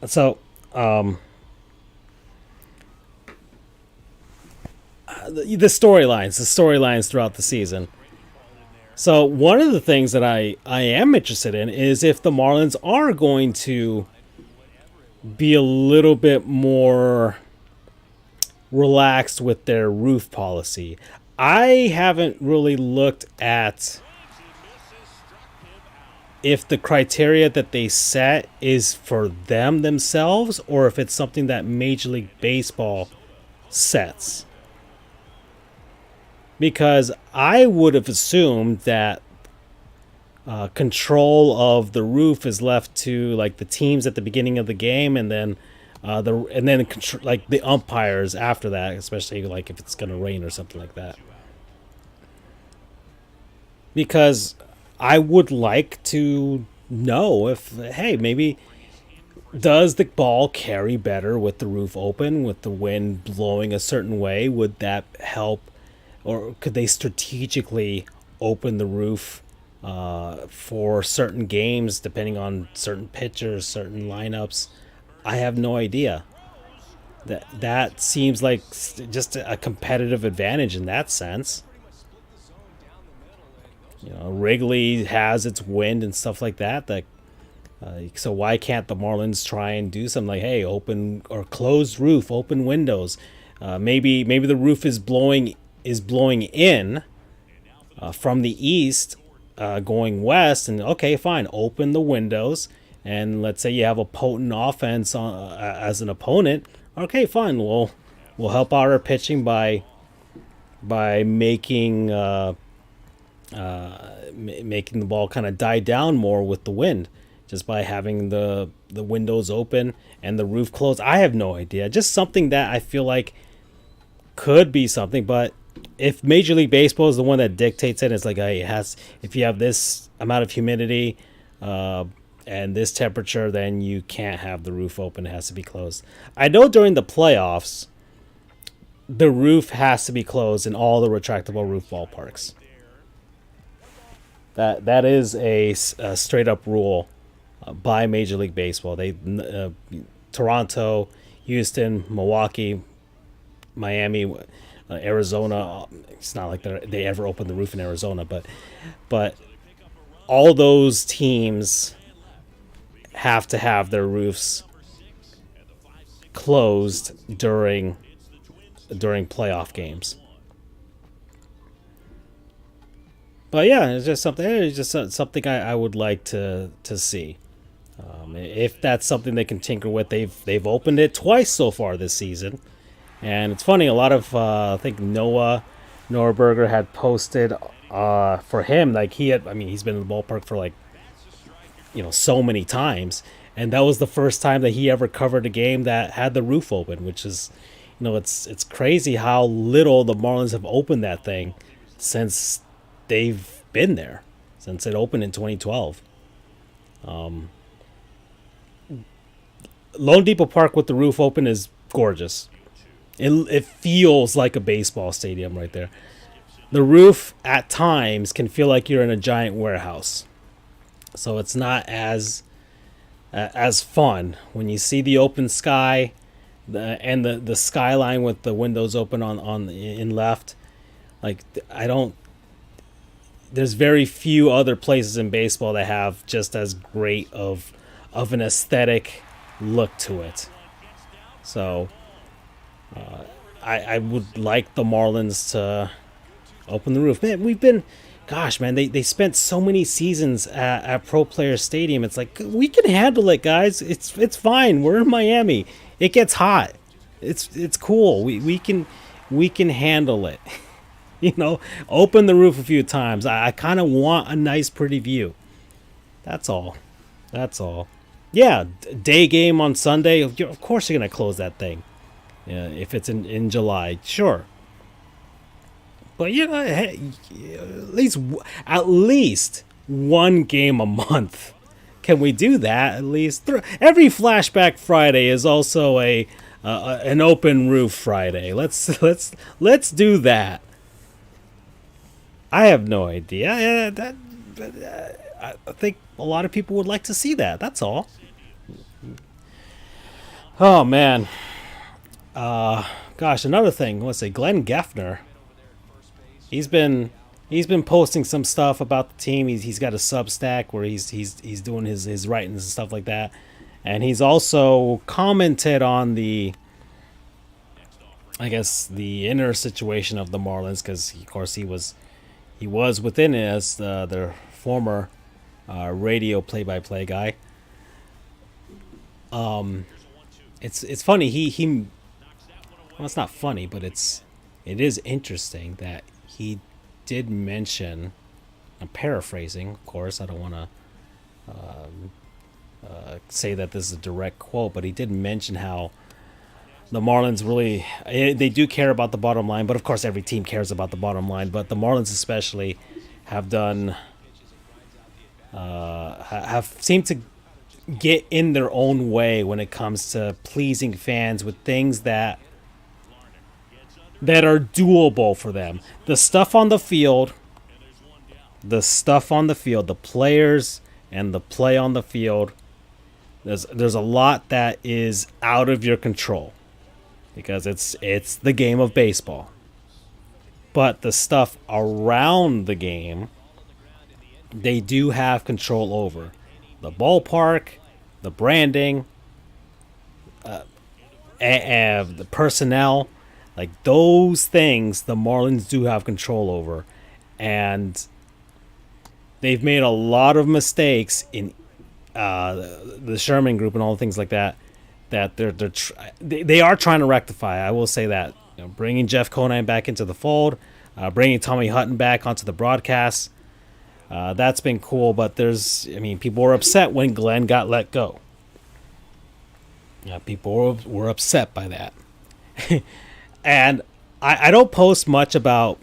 so the storylines throughout the season. So one of the things that I am interested in is if the Marlins are going to be a little bit more relaxed with their roof policy. I haven't really looked at if the criteria that they set is for themselves or if it's something that Major League Baseball sets. Because I would have assumed that control of the roof is left to like the teams at the beginning of the game, and then like the umpires after that, especially like if it's going to rain or something like that. Because I would like to know if, hey, maybe does the ball carry better with the roof open, with the wind blowing a certain way? Would that help? Or could they strategically open the roof for certain games, depending on certain pitchers, certain lineups? I have no idea. That seems like just a competitive advantage in that sense. Wrigley has its wind and stuff like that. So why can't the Marlins try and do something like, hey, open or closed roof, open windows? Maybe the roof is blowing in from the east, going west, and okay, fine, open the windows, and let's say you have a potent offense as an opponent. Okay, fine, we'll help out our pitching by making making the ball kind of die down more with the wind, just by having the windows open and the roof closed. I have no idea. Just something that I feel like could be something, but if Major League Baseball is the one that dictates it, it's like if you have this amount of humidity and this temperature, then you can't have the roof open. It has to be closed. I know during the playoffs, the roof has to be closed in all the retractable roof ballparks. That is a straight up rule by Major League Baseball. Toronto, Houston, Milwaukee, Miami, Arizona. It's not like they ever opened the roof in Arizona, but all those teams have to have their roofs closed during playoff games. But yeah, it's just something I would like to see. If that's something they can tinker with, they've opened it twice so far this season, and it's funny. A lot of I think Noah Norberger had posted for him, like he's been in the ballpark for like so many times, and that was the first time that he ever covered a game that had the roof open, which is it's crazy how little the Marlins have opened that thing since they've been there, since it opened in 2012. Lone Depot Park with the roof open is gorgeous. It feels like a baseball stadium right there. The roof at times can feel like you're in a giant warehouse, so it's not as fun when you see the open sky, the skyline with the windows open on in left. Like I don't. There's very few other places in baseball that have just as great of an aesthetic look to it. So I would like the Marlins to open the roof. Man, they spent so many seasons at Pro Player Stadium. It's like, we can handle it, guys. It's fine. We're in Miami. It gets hot. It's cool. We can handle it. Open the roof a few times. I kind of want a nice, pretty view. That's all. Yeah, day game on Sunday. Of course you're going to close that thing. If it's in July, sure. But hey, at least one game a month. Can we do that at least? Every Flashback Friday is also an open roof Friday. Let's do that. I have no idea. I think a lot of people would like to see that. That's all. Oh man. Gosh, another thing. Let's say Glenn Geffner. He's been posting some stuff about the team. He's got a Substack where he's doing his writings and stuff like that, and he's also commented on the inner situation of the Marlins, because of course he was within it as their former radio play-by-play guy. It's funny. Well, it's not funny, but it is interesting that he did mention. I'm paraphrasing, of course. I don't want to say that this is a direct quote, but he did mention how the Marlins really, they do care about the bottom line, but of course every team cares about the bottom line, but the Marlins especially have seemed to get in their own way when it comes to pleasing fans with things that are doable for them. The stuff on the field, the players and the play on the field, there's a lot that is out of your control, because it's the game of baseball. But the stuff around the game, they do have control over. The ballpark, the branding, and the personnel, like those things the Marlins do have control over. And they've made a lot of mistakes in the Sherman Group and all the things like that they are trying to rectify. I will say that, bringing Jeff Conine back into the fold, bringing Tommy Hutton back onto the broadcast, that's been cool. But people were upset when Glenn got let go. People were upset by that. And I don't post much about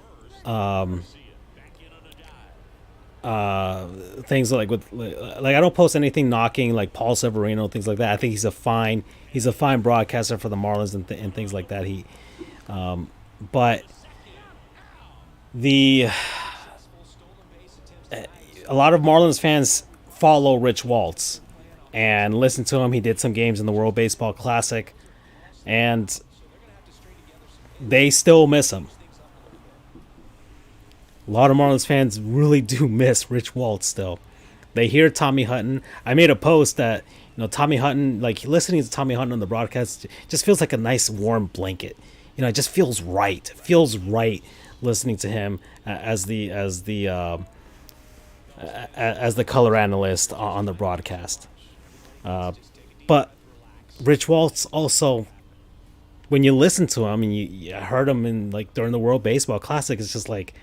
things like I don't post anything knocking like Paul Severino, things like that. I think he's a fine broadcaster for the Marlins and things like that. But a lot of Marlins fans follow Rich Waltz and listen to him. He did some games in the World Baseball Classic, and they still miss him. A lot of Marlins fans really do miss Rich Waltz still. They hear Tommy Hutton. I made a post that, Tommy Hutton, like listening to Tommy Hutton on the broadcast just feels like a nice warm blanket. It just feels right. It feels right listening to him as the color analyst on the broadcast. But Rich Waltz also, when you listen to him and you heard him during the World Baseball Classic, it's just like,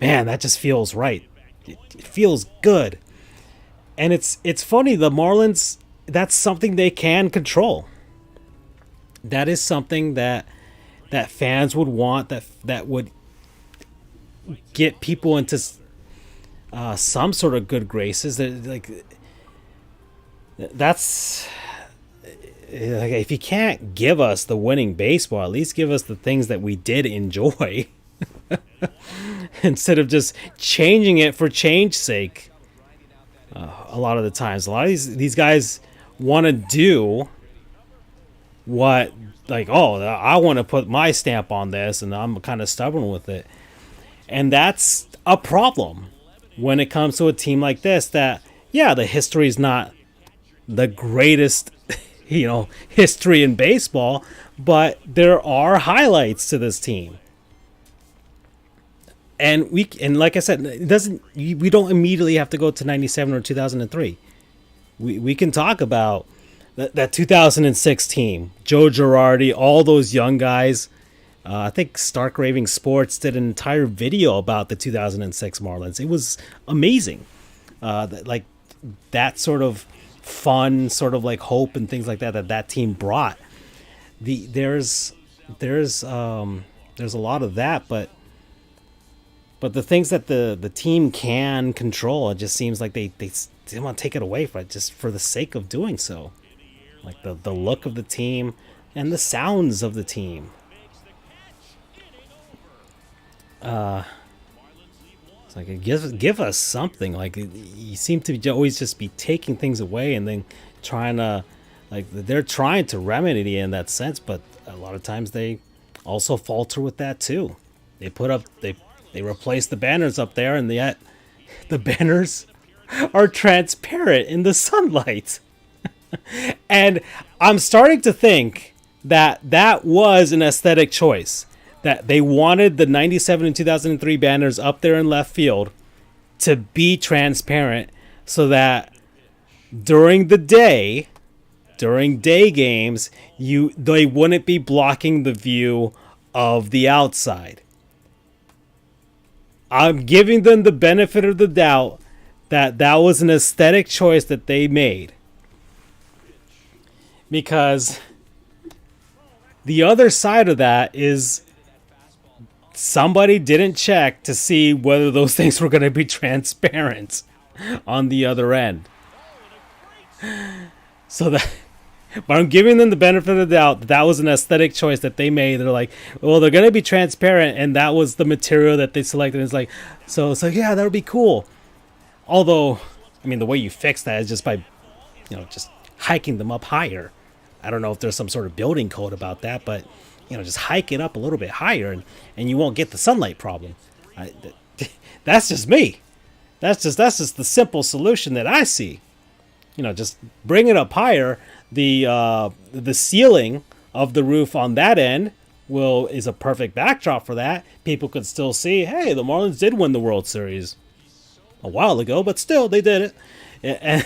man, that just feels right. It feels good. And it's funny, the Marlins, that's something they can control. That is something that fans would want, that would get people into some sort of good graces. like, if you can't give us the winning baseball, at least give us the things that we did enjoy. Instead of just changing it for change's sake. A lot of the times, a lot of these guys want to do what, like, oh, I want to put my stamp on this, and I'm kind of stubborn with it. And that's a problem when it comes to a team like this. That, yeah, the history is not the greatest, history in baseball, but there are highlights to this team. And like I said, we don't immediately have to go to 97 or 2003. We can talk about that 2006 team, Joe Girardi, all those young guys. I think Stark Raving Sports did an entire video about the 2006 Marlins. It was amazing. That sort of fun, sort of like hope and things like that team brought. There's a lot of that, but the things that the team can control, it just seems like they want to take it away just for the sake of doing so. Like the look of the team and the sounds of the team. It's like, give us something. Like, you seem to always just be taking things away and then trying to, like, they're trying to remedy in that sense, but a lot of times they also falter with that too. They replace the banners up there, and yet the banners are transparent in the sunlight. And I'm starting to think that was an aesthetic choice. That they wanted the 97 and 2003 banners up there in left field to be transparent so that during day games, they wouldn't be blocking the view of the outside. I'm giving them the benefit of the doubt that was an aesthetic choice that they made. Because the other side of that is somebody didn't check to see whether those things were going to be transparent on the other end. But I'm giving them the benefit of the doubt that was an aesthetic choice that they made. They're like, well, they're going to be transparent, and that was the material that they selected. It's like, so yeah, that would be cool. Although, I mean, the way you fix that is just by, just hiking them up higher. I don't know if there's some sort of building code about that, but just hike it up a little bit higher, and you won't get the sunlight problem. That's just me. That's just the simple solution that I see. Just bring it up higher. The ceiling of the roof on that end is a perfect backdrop for that. People could still see, hey, the Marlins did win the World Series a while ago, but still they did it,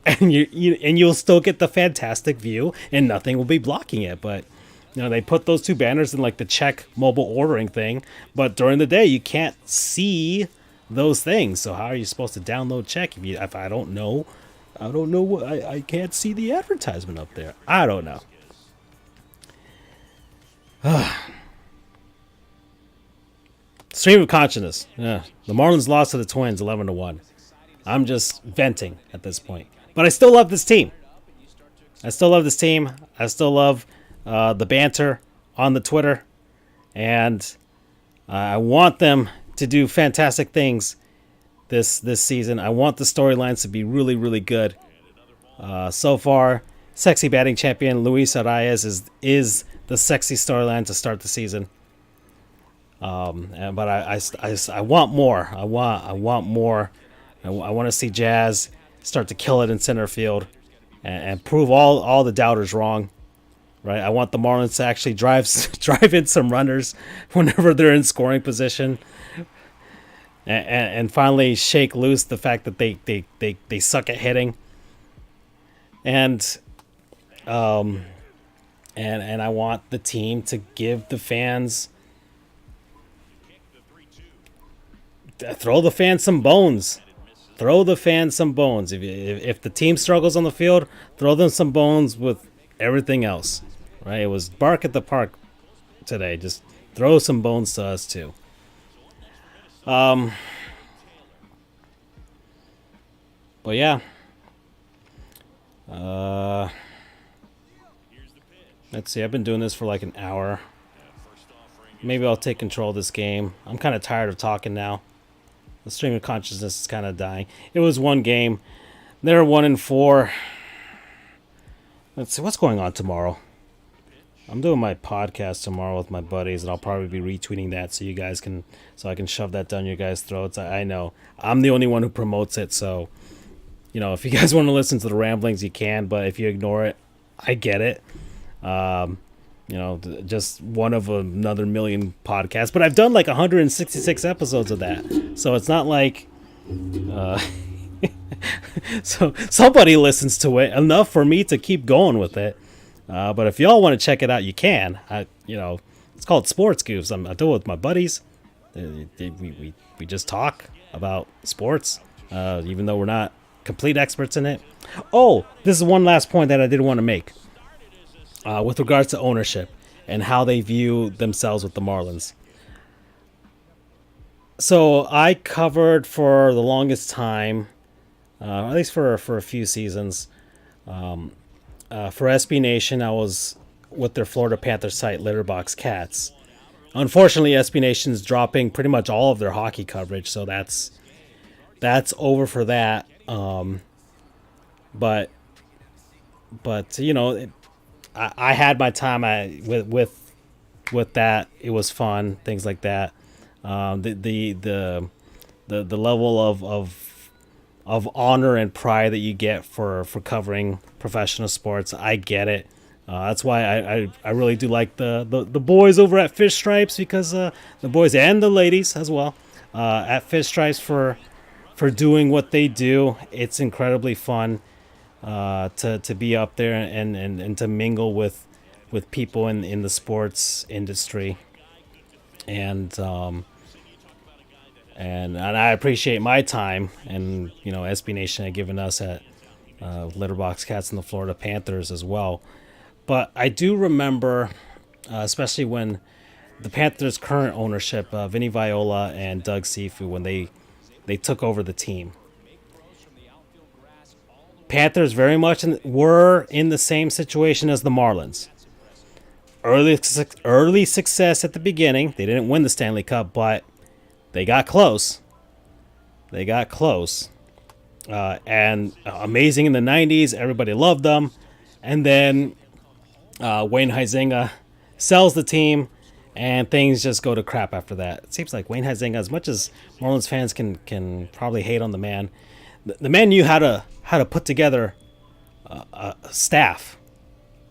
and you'll still get the fantastic view, and nothing will be blocking it. But they put those two banners in like the check mobile ordering thing, but during the day you can't see those things. So how are you supposed to download check if I don't know? I don't know what I can't see the advertisement up there. I don't know. Stream of consciousness. Yeah, the Marlins lost to the Twins 11-1. I'm just venting at this point, but I still love this team. I still love the banter on the Twitter, and I want them to do fantastic things this season. I want the storylines to be really, really good. So far, sexy batting champion Luis Arias is the sexy storyline to start the season. But I want more. I want more. I want to see Jazz start to kill it in center field and prove all the doubters wrong. Right, I want the Marlins to actually drive in some runners whenever they're in scoring position, and finally shake loose the fact that they suck at hitting, and I want the team to give the fans, throw the fans some bones. Throw the fans some bones. If the team struggles on the field, throw them some bones with everything else. Right? It was bark at the park today. Just throw some bones to us too. But yeah. Let's see. I've been doing this for like an hour. Maybe I'll take control of this game. I'm kind of tired of talking now. The stream of consciousness is kind of dying. It was one game. They're 1-4. Let's see what's going on tomorrow. I'm doing my podcast tomorrow with my buddies, and I'll probably be retweeting that so you guys can, so I can shove that down your guys' throats. I know I'm the only one who promotes it, so you know if you guys want to listen to the ramblings, you can. But if you ignore it, I get it. You know, just one of another million podcasts. But I've done like 166 episodes of that, so it's not like. So somebody listens to it enough for me to keep going with it. But if y'all want to check it out, you can. You know, it's called Sports Goofs. I do it with my buddies. We just talk about sports, even though we're not complete experts in it. Oh, this is one last point that I did want to make with regards to ownership and how they view themselves with the Marlins. So I covered for the longest time, at least for a few seasons, for SB Nation. I was with their Florida Panthers site, Litterbox Cats. Unfortunately, SB Nation's dropping pretty much all of their hockey coverage, so that's over for that. But you know, I had my time with that. It was fun, things like that. The level of honor and pride that you get for covering professional sports, I get it. That's why I really do like the boys over at Fish Stripes, because the boys and the ladies as well at Fish Stripes for doing what they do. It's incredibly fun to be up there and to mingle with people in the sports industry, and I appreciate my time, and you know SB Nation had given us at Litterbox Cats and the Florida Panthers as well. But I do remember, especially when the Panthers' current ownership, Vinny Viola and Doug Sifu, when they took over the team. Panthers very much were in the same situation as the Marlins. Early success at the beginning. They didn't win the Stanley Cup, but they got close. And amazing in the 90s. Everybody loved them. And then Wayne Huizenga sells the team, and things just go to crap after that. It seems like Wayne Huizenga, as much as Marlins fans can probably hate on the man, the man knew how to put together a staff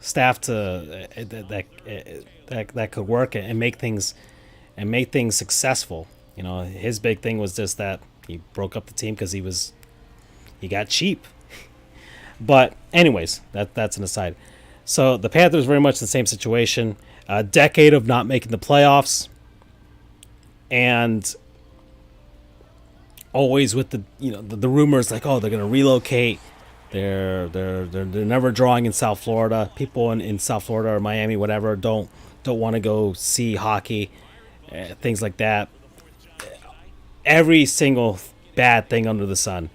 to that could work and make things successful. You know, his big thing was just that he broke up the team because he got cheap. But anyways, that's an aside. So the Panthers very much the same situation. A decade of not making the playoffs, and always with the rumors like, oh, they're going to relocate. They're never drawing in South Florida. People in South Florida or Miami, whatever, don't want to go see hockey, things like that. Every single bad thing under the sun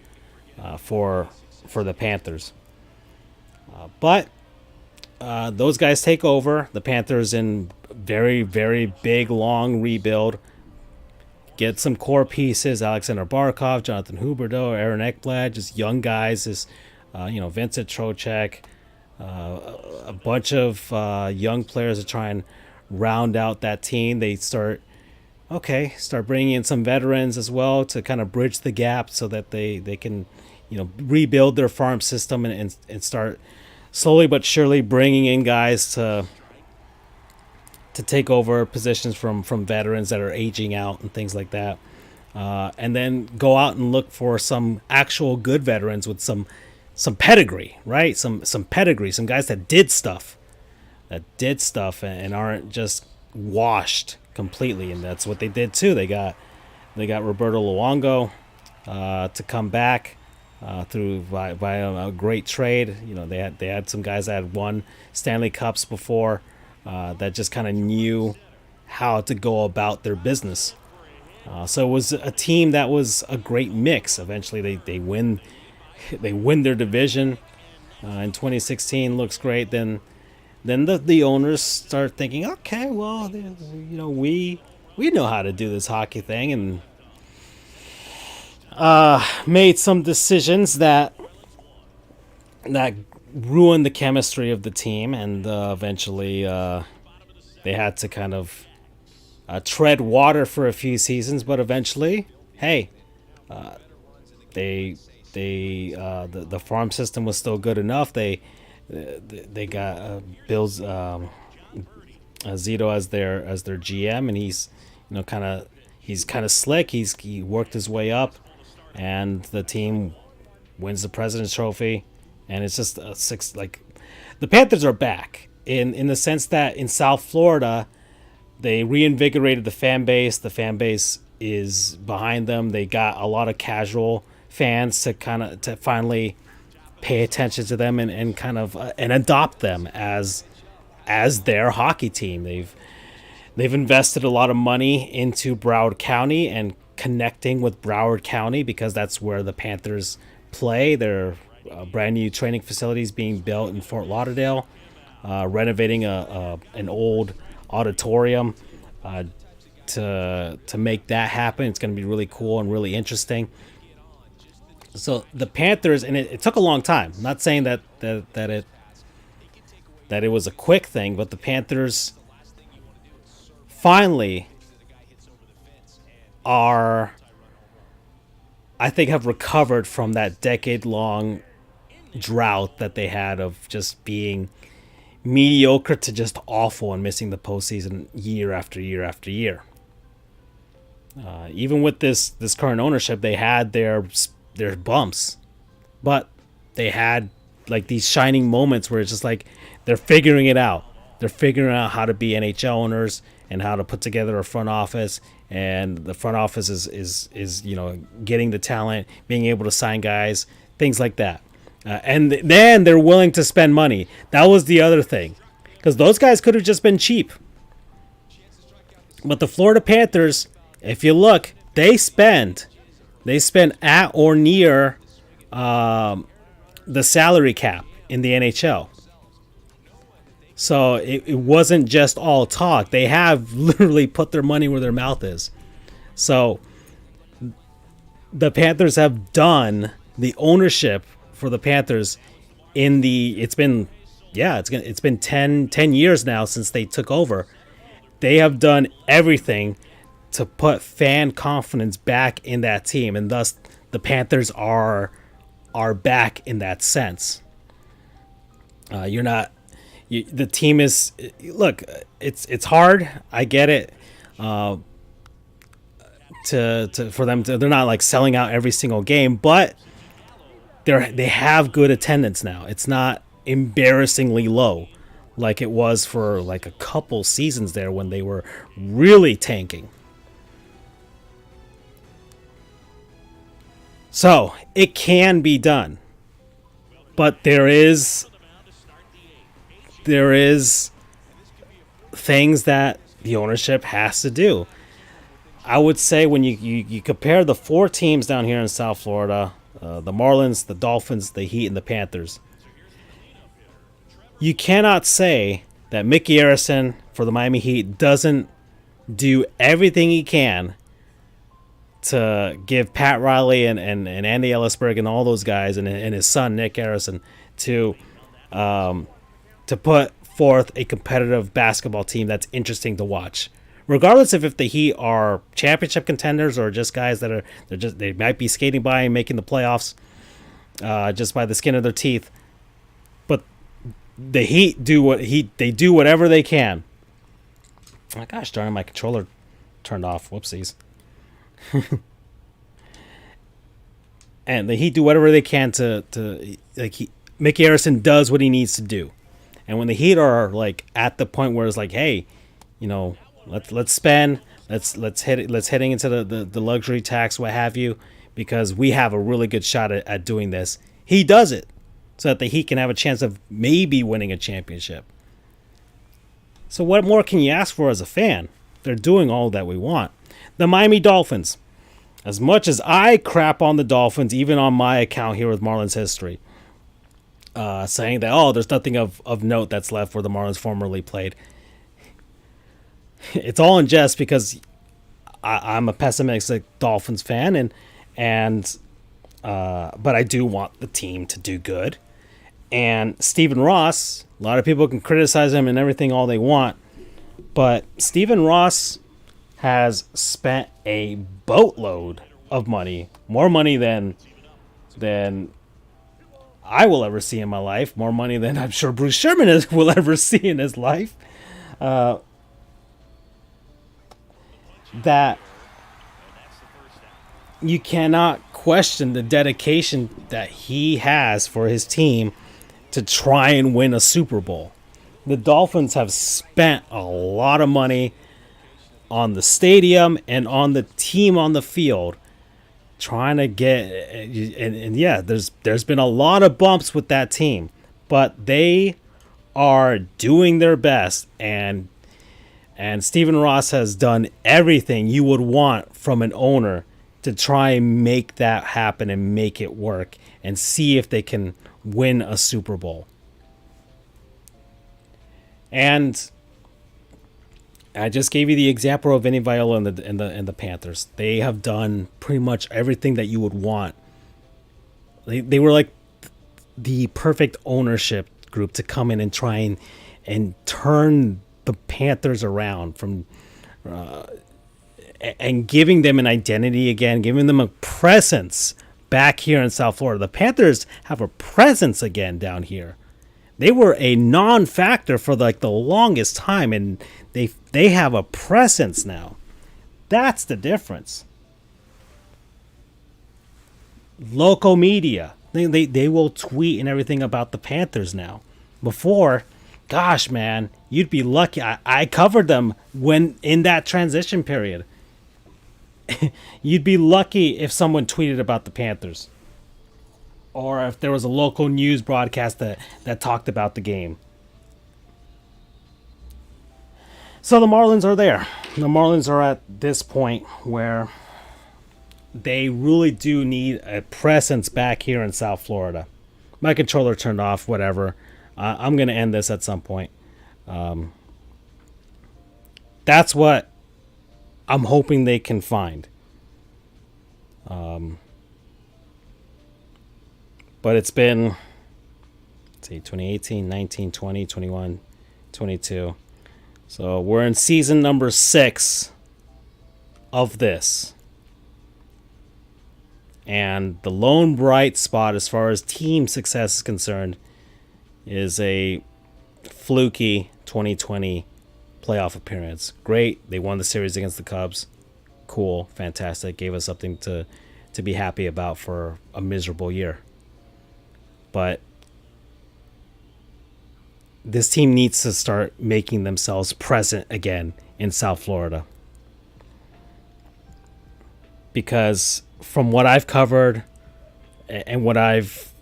for the Panthers. But those guys take over. The Panthers in very, very big, long rebuild. Get some core pieces: Alexander Barkov, Jonathan Huberdeau, Aaron Ekblad, just young guys. Vincent Trocheck, a bunch of young players to try and round out that team. They start bringing in some veterans as well to kind of bridge the gap so that they can, rebuild their farm system and start slowly but surely bringing in guys to take over positions from veterans that are aging out and things like that. And then go out and look for some actual good veterans with some pedigree, right? Some pedigree, some guys that did stuff and aren't just washed completely. And that's what they did too. They got Roberto Luongo to come back through by a great trade. They had some guys that had won Stanley Cups before, that just kind of knew how to go about their business. So it was a team that was a great mix. Eventually they win their division in 2016. Looks great. Then then the owners start thinking, okay, well, we know how to do this hockey thing, and made some decisions that ruined the chemistry of the team, and eventually they had to kind of tread water for a few seasons, but eventually, hey, the farm system was still good enough. They got Bill's Zito as their GM, and he's kind of slick. He worked his way up, and the team wins the President's Trophy, and it's just the Panthers are back in the sense that in South Florida they reinvigorated the fan base. The fan base is behind them. They got a lot of casual fans to finally pay attention to them and kind of and adopt them as their hockey team. They've invested a lot of money into Broward County and connecting with Broward County because that's where the Panthers play. Their brand new training facilities being built in Fort Lauderdale, renovating an old auditorium to make that happen. It's going to be really cool and really interesting. So the Panthers, and it took a long time. I'm not saying that it was a quick thing, but the Panthers finally are, I think, have recovered from that decade-long drought that they had of just being mediocre to just awful and missing the postseason year after year after year. Even with this current ownership, they had their bumps, but they had like these shining moments where it's just like they're figuring it out. They're figuring out how to be NHL owners and how to put together a front office, and the front office is getting the talent, being able to sign guys, things like that. And then they're willing to spend money. That was the other thing, because those guys could have just been cheap. But the Florida Panthers, if you look, they spend at or near the salary cap in the NHL. So it wasn't just all talk. They have literally put their money where their mouth is. So the Panthers have done the ownership for the Panthers it's been 10 years now since they took over. They have done everything to put fan confidence back in that team, and thus the Panthers are back in that sense. The team is, look, it's hard. I get it. For them they're not like selling out every single game, but they have good attendance now. It's not embarrassingly low like it was for like a couple seasons there when they were really tanking. So it can be done, but there is things that the ownership has to do. I would say when you compare the four teams down here in South Florida, the Marlins, the Dolphins, the Heat, and the Panthers, you cannot say that Mickey Arison for the Miami Heat doesn't do everything he can to give Pat Riley and Andy Ellisberg and all those guys and his son Nick Arison to put forth a competitive basketball team that's interesting to watch, regardless of if the Heat are championship contenders or just guys that they might be skating by and making the playoffs just by the skin of their teeth. But the Heat do whatever they can. Oh my gosh darn it, my controller turned off. Whoopsies. And the Heat do whatever they can to Mickey Arison does what he needs to do. And when the Heat are like at the point where it's like, hey, let's spend, let's heading into the luxury tax, what have you, because we have a really good shot at doing this. He does it so that the Heat can have a chance of maybe winning a championship. So what more can you ask for as a fan? They're doing all that we want. The Miami Dolphins. As much as I crap on the Dolphins, even on my account here with Marlins History, saying that, oh, there's nothing of note that's left where the Marlins formerly played. It's all in jest because I'm a pessimistic Dolphins fan, and but I do want the team to do good. And Stephen Ross, a lot of people can criticize him and everything all they want, but Stephen Ross has spent a boatload of money, more money than I will ever see in my life, more money than I'm sure Bruce Sherman will ever see in his life. That you cannot question the dedication that he has for his team to try and win a Super Bowl. The Dolphins have spent a lot of money on the stadium and on the team on the field trying to get, and yeah, there's been a lot of bumps with that team, but they are doing their best, and Stephen Ross has done everything you would want from an owner to try and make that happen and make it work and see if they can win a Super Bowl. And I just gave you the example of Vinny Viola and the Panthers. They have done pretty much everything that you would want. They were like the perfect ownership group to come in and try and turn the Panthers around from and giving them an identity again, giving them a presence back here in South Florida. The Panthers have a presence again down here. They were a non-factor for like the longest time, and they have a presence now. That's the difference. Local media, they will tweet and everything about the Panthers now. Before, gosh, man, you'd be lucky. I covered them when in that transition period. You'd be lucky if someone tweeted about the Panthers, or if there was a local news broadcast that talked about the game. So the Marlins are there. The Marlins are at this point where they really do need a presence back here in South Florida. My controller turned off, whatever. I'm going to end this at some point. That's what I'm hoping they can find. But it's been, let's see, 2018, 19, 20, 21, 22. So we're in season number 6 of this. And the lone bright spot as far as team success is concerned is a fluky 2020 playoff appearance. Great. They won the series against the Cubs. Cool. Fantastic. Gave us something to be happy about for a miserable year. But this team needs to start making themselves present again in South Florida. Because from what I've covered and what I've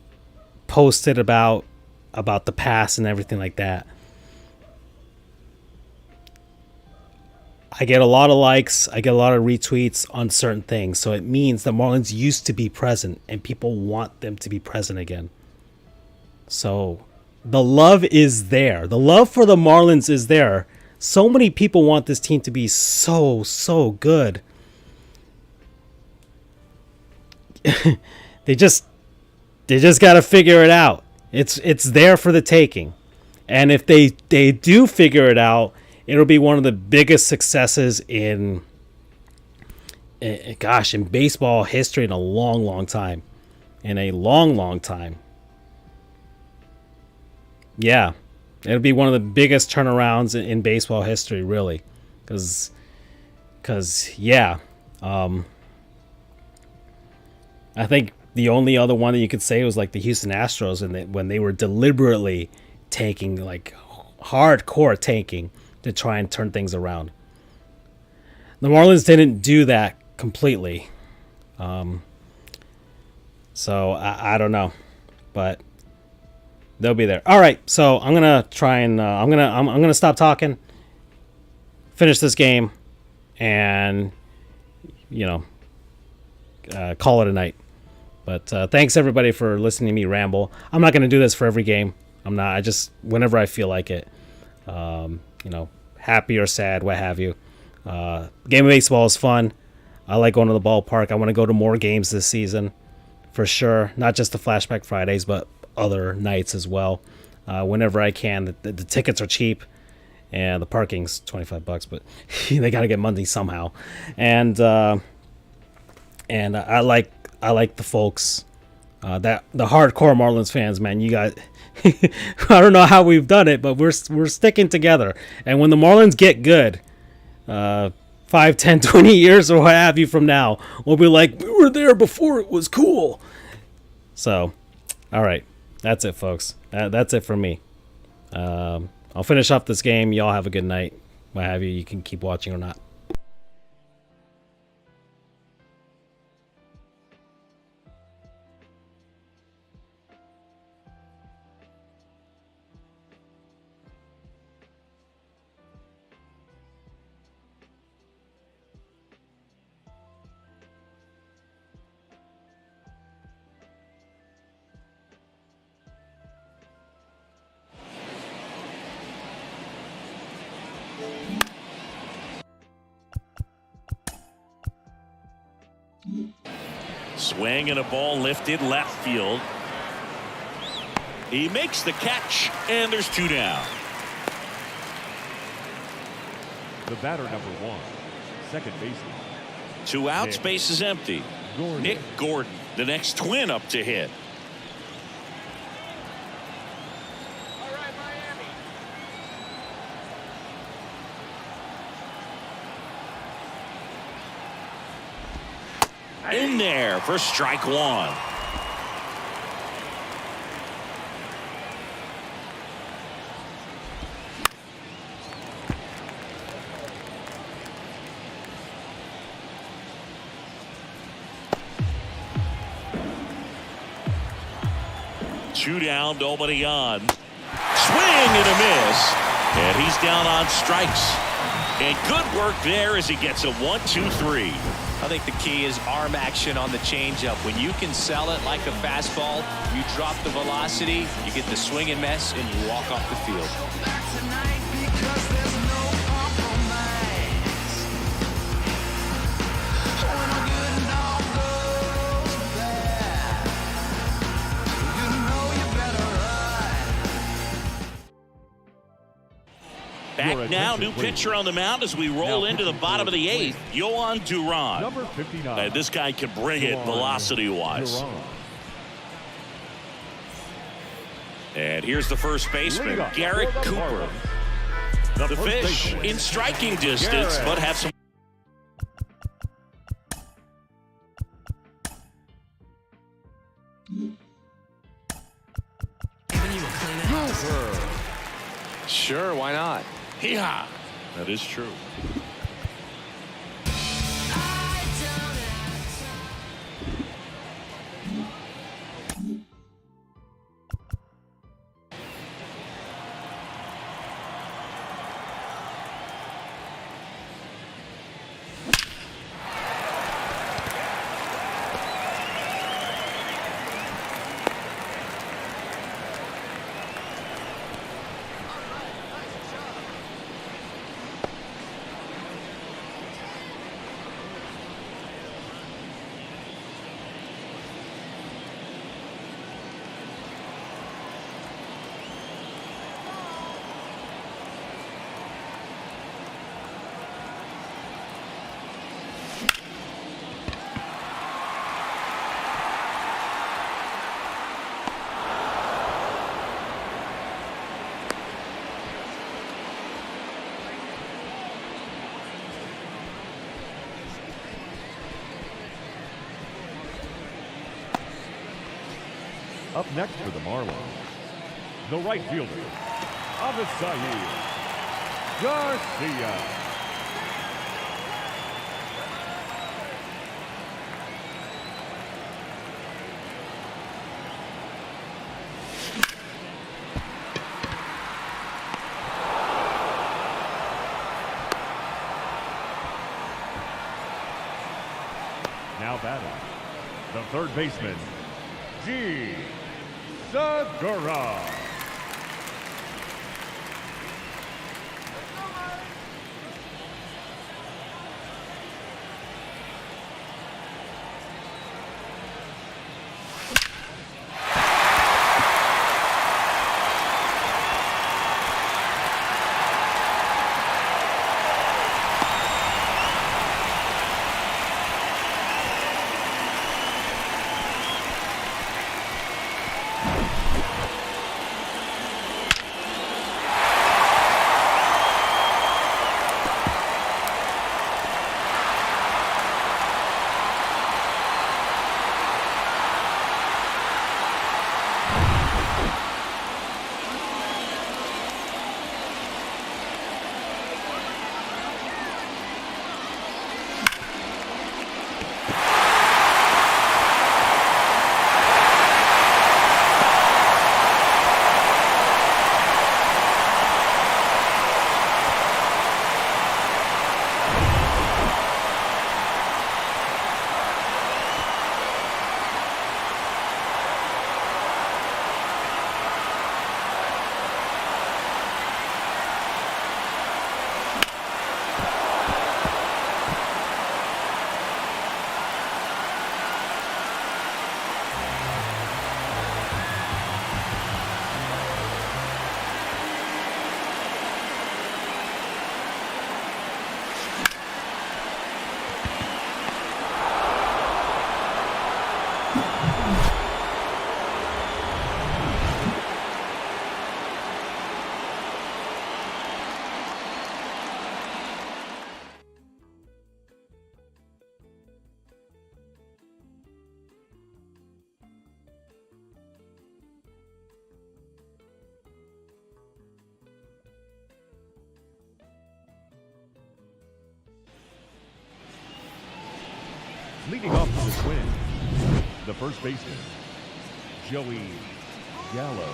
posted about the past and everything like that, I get a lot of likes, I get a lot of retweets on certain things. So it means the Marlins used to be present and people want them to be present again. So the love is there. The love for the Marlins is there. So many people want this team to be so good. They just got to figure it out. It's there for the taking. And if they do figure it out, it'll be one of the biggest successes in baseball history in a long time. In a long time. Yeah, it'll be one of the biggest turnarounds in baseball history, really. Because yeah. I think the only other one that you could say was like the Houston Astros, and when they were deliberately tanking, like hardcore tanking, to try and turn things around. The Marlins didn't do that completely. So I don't know, but they'll be there. All right, so I'm gonna try and I'm gonna stop talking, finish this game, and call it a night. But thanks everybody for listening to me ramble. I'm not going to do this for every game. I'm not. I just whenever I feel like it. Happy or sad, what have you. Game of baseball is fun. I like going to the ballpark. I want to go to more games this season, for sure. Not just the Flashback Fridays, but other nights as well. Whenever I can. The tickets are cheap, and the parking's $25, but they got to get money somehow. And I like the folks, that the hardcore Marlins fans, man. You guys, I don't know how we've done it, but we're sticking together. And when the Marlins get good, 5, 10, 20 years or what have you from now, we'll be like, we were there before it was cool. So, all right, that's it, folks. That's it for me. I'll finish off this game. Y'all have a good night. What have you. You can keep watching or not. Swing and a ball lifted left field. He makes the catch, and there's 2 down. The batter, number 1, second baseman. 2 outs, base is empty. Nick Gordon, the next Twin up to hit. In there for strike 1. Two down, nobody on. Swing and a miss, and he's down on strikes. And good work there as he gets a 1-2-3. I think the key is arm action on the changeup. When you can sell it like a fastball, you drop the velocity, you get the swing and miss, and you walk off the field. Back now, new pitcher on the mound as we roll into the bottom of the 8th. Yohan Duran. Number 59. This guy can bring it velocity-wise. And here's the first baseman, Garrett Cooper. The Fish in striking distance, but have some. Sure, why not? Yeah, that is true. Up next for the Marlins, the right fielder, Avisail Garcia. Now batting, the third baseman, G. Segura. Leading off for the Twins, the first baseman, Joey Gallo.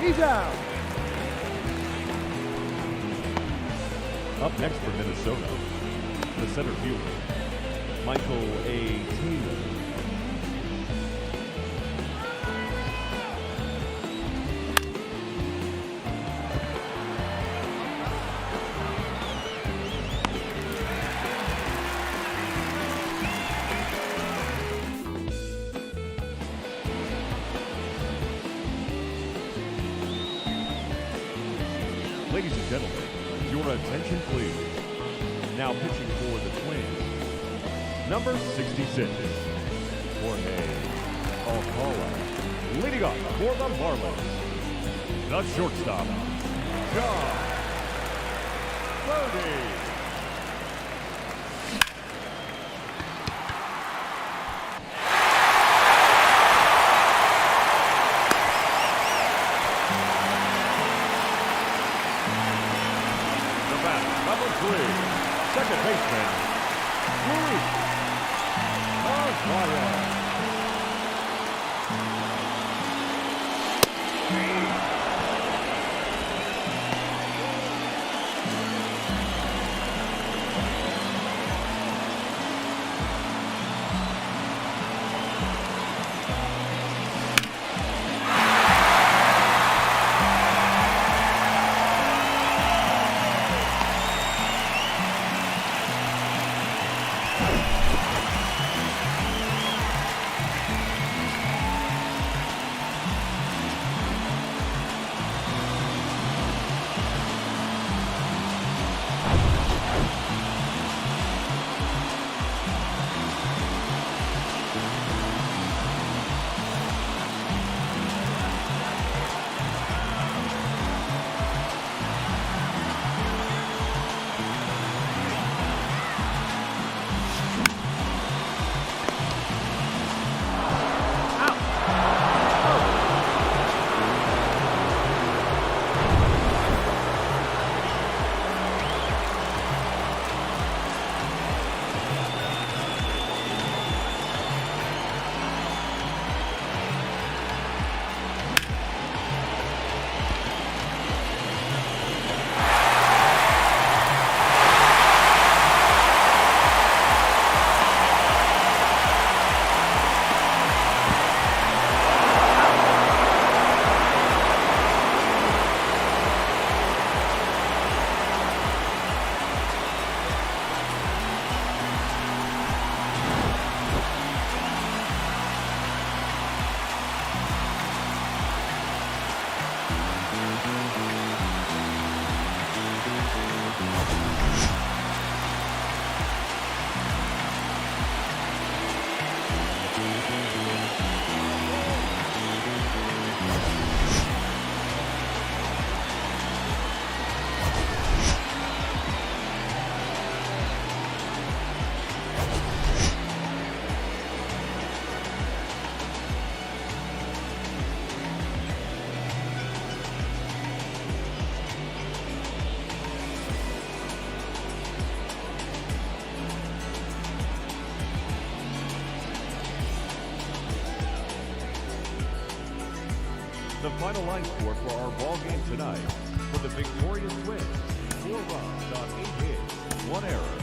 He's out. Up next for Minnesota, the center fielder, Michael A. Taylor. Ladies and gentlemen, your attention please. Now pitching for the Twins, number 66, Jorge Alcala. Leading off for the Marlins, the shortstop, John Brody. Number 3, second baseman, The final line score for our ball game tonight: for the victorious Twins, 4 runs on 8 hits, 1 error.